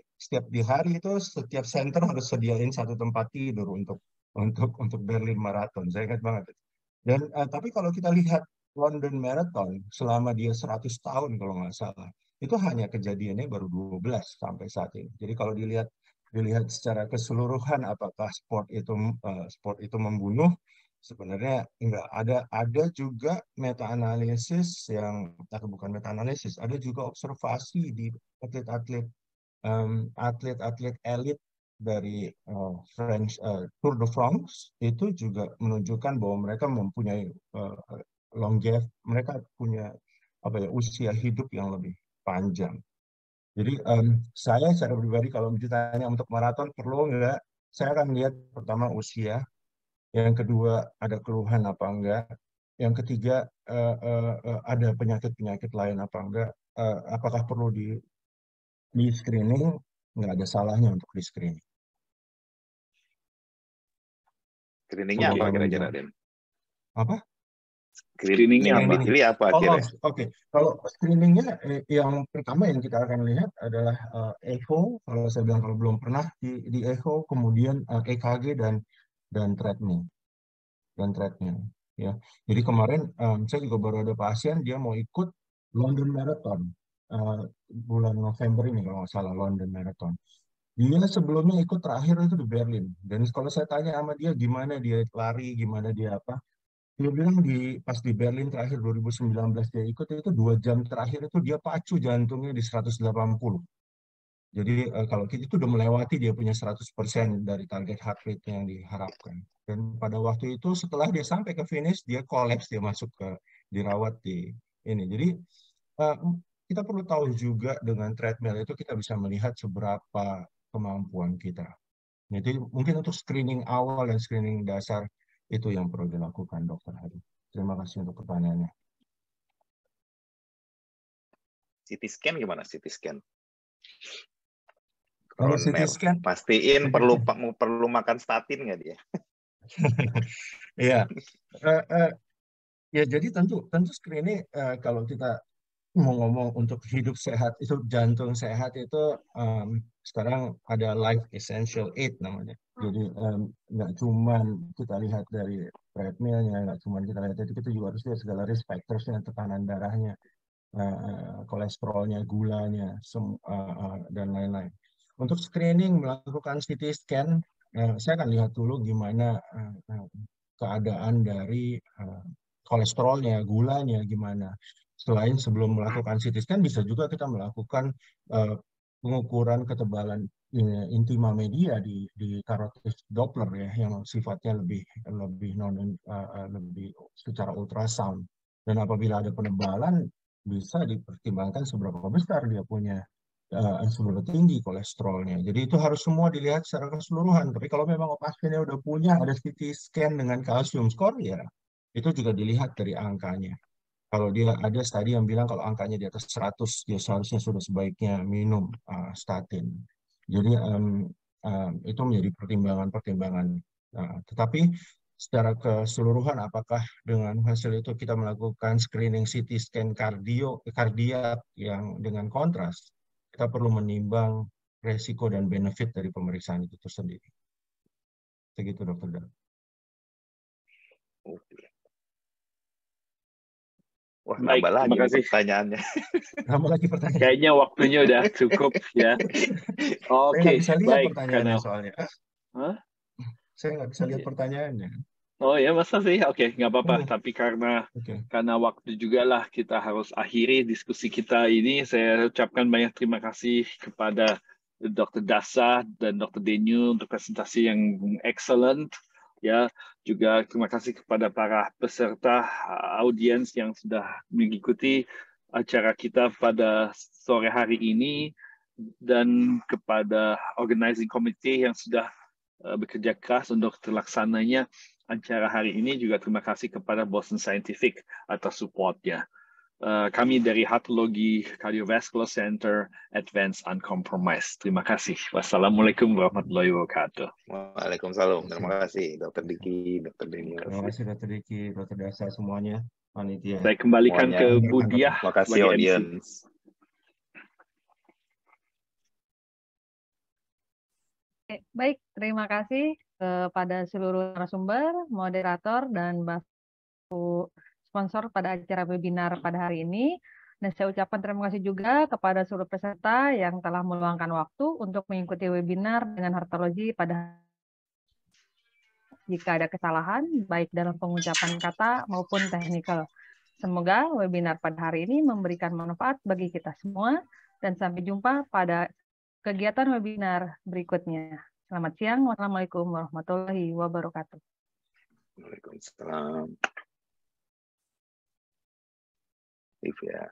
itu setiap center harus sediain satu tempat tidur untuk Berlin Marathon. Saya ingat banget. Dan tapi kalau kita lihat London Marathon selama dia 100 tahun kalau nggak salah, itu hanya kejadiannya baru 12 sampai saat ini. Jadi kalau dilihat secara keseluruhan apakah sport itu membunuh, Sebenarnya enggak ada juga meta-analisis yang atau bukan meta-analisis, ada juga observasi di atlet-atlet elit dari Tour de France itu juga menunjukkan bahwa mereka mempunyai mereka punya usia hidup yang lebih panjang. Jadi saya secara pribadi kalau ditanya untuk maraton perlu enggak, saya akan lihat pertama usia, yang kedua ada keluhan apa enggak, yang ketiga ada penyakit-penyakit lain apa enggak, apakah perlu di screening, nggak ada salahnya untuk di screening. Screeningnya apa kira-kira, Den? Apa? Screeningnya Yang apa? dipilih apa akhirnya? Oke. Kalau screeningnya yang pertama yang kita akan lihat adalah echo. Kalau saya bilang kalau belum pernah di echo, kemudian EKG dan treadmill ya. Jadi kemarin saya juga baru ada pasien dia mau ikut London Marathon bulan November ini kalau nggak salah, London Marathon. Dia sebelumnya ikut terakhir itu di Berlin. Dan kalau saya tanya sama dia gimana dia lari, gimana dia apa, dia bilang pas di Berlin terakhir 2019 dia ikut itu 2 jam terakhir itu dia pacu jantungnya di 180. Jadi kalau itu udah melewati dia punya 100% dari target heart rate yang diharapkan. Dan pada waktu itu setelah dia sampai ke finish dia kolaps, dia masuk ke dirawat di ini. Jadi kita perlu tahu juga dengan treadmill itu kita bisa melihat seberapa kemampuan kita. Jadi mungkin untuk screening awal dan screening dasar itu yang perlu dilakukan, Dokter Hadi. Terima kasih untuk pertanyaannya. CT scan gimana? CT scan? Kalau CT scan, pastiin perlu makan statin nggak dia? Iya, ya jadi tentu screening kalau kita mau ngomong untuk hidup sehat itu jantung sehat itu sekarang ada Life Essential 8 namanya. Jadi nggak cuman kita lihat dari treadmillnya, nggak cuman kita lihat itu, kita juga harus lihat segala risk factorsnya, tekanan darahnya, kolesterolnya, gulanya, dan lain-lain. Untuk screening melakukan CT scan, saya akan lihat dulu gimana keadaan dari kolesterolnya, gulanya gimana. Selain sebelum melakukan CT scan, bisa juga kita melakukan pengukuran ketebalan intima media di carotid Doppler ya, yang sifatnya lebih secara ultrasound. Dan apabila ada penebalan, bisa dipertimbangkan seberapa besar dia punya seberapa tinggi kolesterolnya. Jadi itu harus semua dilihat secara keseluruhan. Tapi kalau memang pasiennya udah punya ada CT scan dengan kalsium score ya, itu juga dilihat dari angkanya. Kalau dia ada studi yang bilang kalau angkanya di atas 100, dia seharusnya sudah sebaiknya minum statin. Jadi itu menjadi pertimbangan-pertimbangan. Tetapi secara keseluruhan, apakah dengan hasil itu kita melakukan screening CT scan kardiak yang dengan kontras, kita perlu menimbang resiko dan benefit dari pemeriksaan itu sendiri. Begitu, Dokter Dan. Wah, Baik, nambah lagi terima kasih. pertanyaannya. Nambah lagi pertanyaan. Kayaknya waktunya udah cukup ya. Saya nggak bisa lihat baik. pertanyaannya soalnya. Hah? Saya nggak bisa lihat pertanyaannya. Oh ya, masa sih? Oke, nggak apa-apa. Tapi karena waktu juga lah kita harus akhiri diskusi kita ini. Saya ucapkan banyak terima kasih kepada Dr. Dasa dan Dr. Denyu untuk presentasi yang excellent. Ya, juga terima kasih kepada para peserta audiens yang sudah mengikuti acara kita pada sore hari ini, dan kepada organizing committee yang sudah bekerja keras untuk terlaksananya acara hari ini. Juga terima kasih kepada Boston Scientific atas support-nya. Kami dari Heartology Cardiovascular Center, Advanced Uncompromised. Terima kasih. Wassalamualaikum warahmatullahi wabarakatuh. Waalaikumsalam. Terima kasih, Dr. Diki, Dr. Denius. Terima kasih, Dr. Diki, Dr. Dasa, semuanya. Panitia. Saya kembalikan ke Budiah. Terima kasih, audiens. Baik, terima kasih kepada seluruh narasumber, moderator, dan sponsor pada acara webinar pada hari ini. Dan saya ucapkan terima kasih juga kepada seluruh peserta yang telah meluangkan waktu untuk mengikuti webinar dengan Heartology pada jika ada kesalahan, baik dalam pengucapan kata maupun teknikal. Semoga webinar pada hari ini memberikan manfaat bagi kita semua, dan sampai jumpa pada kegiatan webinar berikutnya. Selamat siang. Wassalamualaikum warahmatullahi wabarakatuh. Waalaikumsalam. Ya.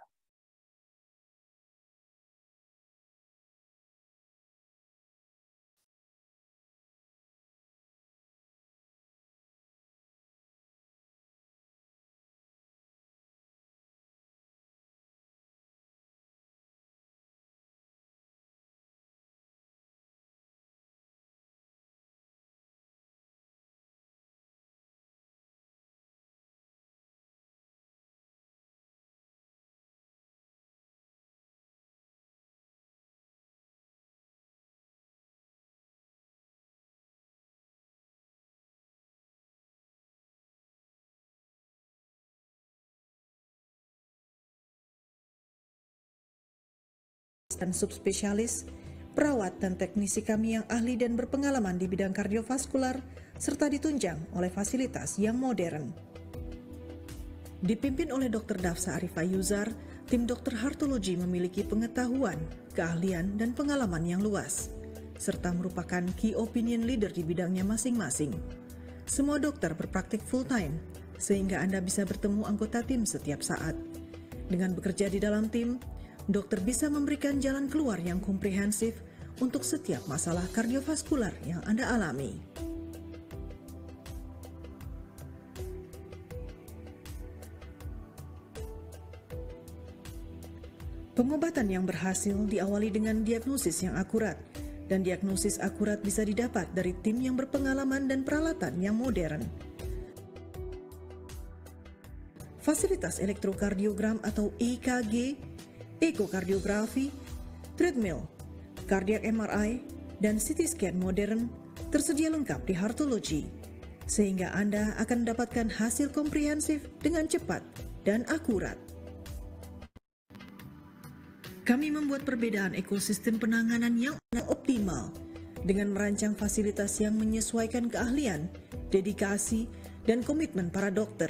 Dan subspesialis, perawat dan teknisi kami yang ahli dan berpengalaman di bidang kardiovaskular, serta ditunjang oleh fasilitas yang modern. Dipimpin oleh Dr. Dafsa Arifah Yuzar, tim dokter Heartology memiliki pengetahuan, keahlian, dan pengalaman yang luas, serta merupakan key opinion leader di bidangnya masing-masing. Semua dokter berpraktik full-time, sehingga Anda bisa bertemu anggota tim setiap saat. Dengan bekerja di dalam tim, dokter bisa memberikan jalan keluar yang komprehensif untuk setiap masalah kardiovaskular yang Anda alami. Pengobatan yang berhasil diawali dengan diagnosis yang akurat, dan diagnosis akurat bisa didapat dari tim yang berpengalaman dan peralatan yang modern. Fasilitas elektrokardiogram atau EKG, ekokardiografi, treadmill, cardiac MRI, dan CT scan modern tersedia lengkap di Heartology, sehingga Anda akan mendapatkan hasil komprehensif dengan cepat dan akurat. Kami membuat perbedaan ekosistem penanganan yang optimal dengan merancang fasilitas yang menyesuaikan keahlian, dedikasi, dan komitmen para dokter.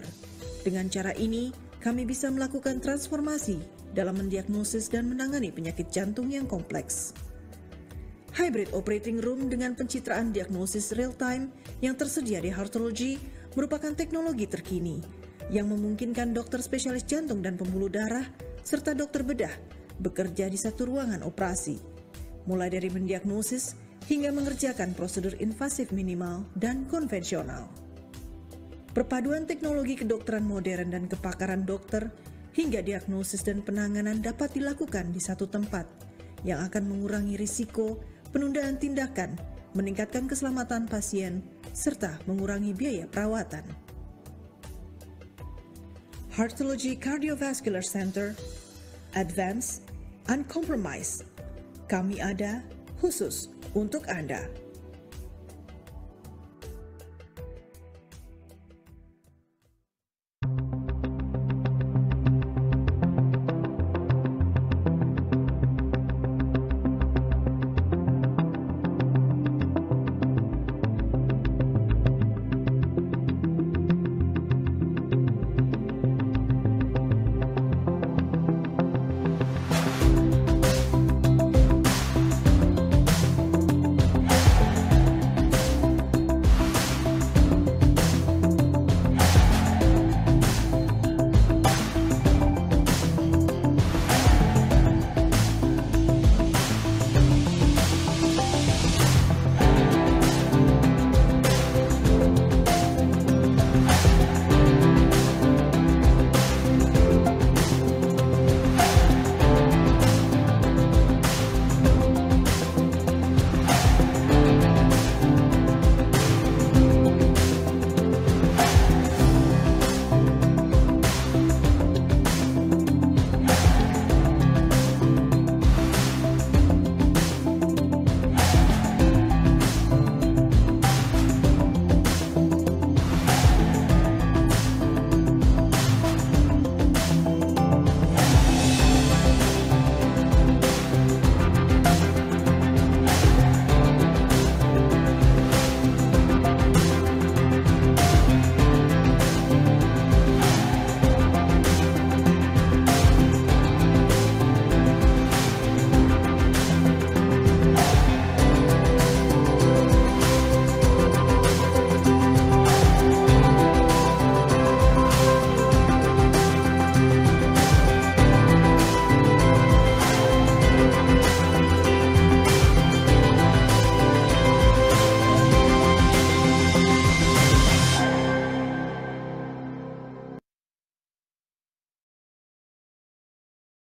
Dengan cara ini, kami bisa melakukan transformasi dalam mendiagnosis dan menangani penyakit jantung yang kompleks. Hybrid Operating Room dengan pencitraan diagnosis real-time yang tersedia di Heartology merupakan teknologi terkini yang memungkinkan dokter spesialis jantung dan pembuluh darah serta dokter bedah bekerja di satu ruangan operasi, mulai dari mendiagnosis hingga mengerjakan prosedur invasif minimal dan konvensional. Perpaduan teknologi kedokteran modern dan kepakaran dokter hingga diagnosis dan penanganan dapat dilakukan di satu tempat yang akan mengurangi risiko penundaan tindakan, meningkatkan keselamatan pasien, serta mengurangi biaya perawatan. Heartology Cardiovascular Center, Advance, Uncompromised. Kami ada khusus untuk Anda.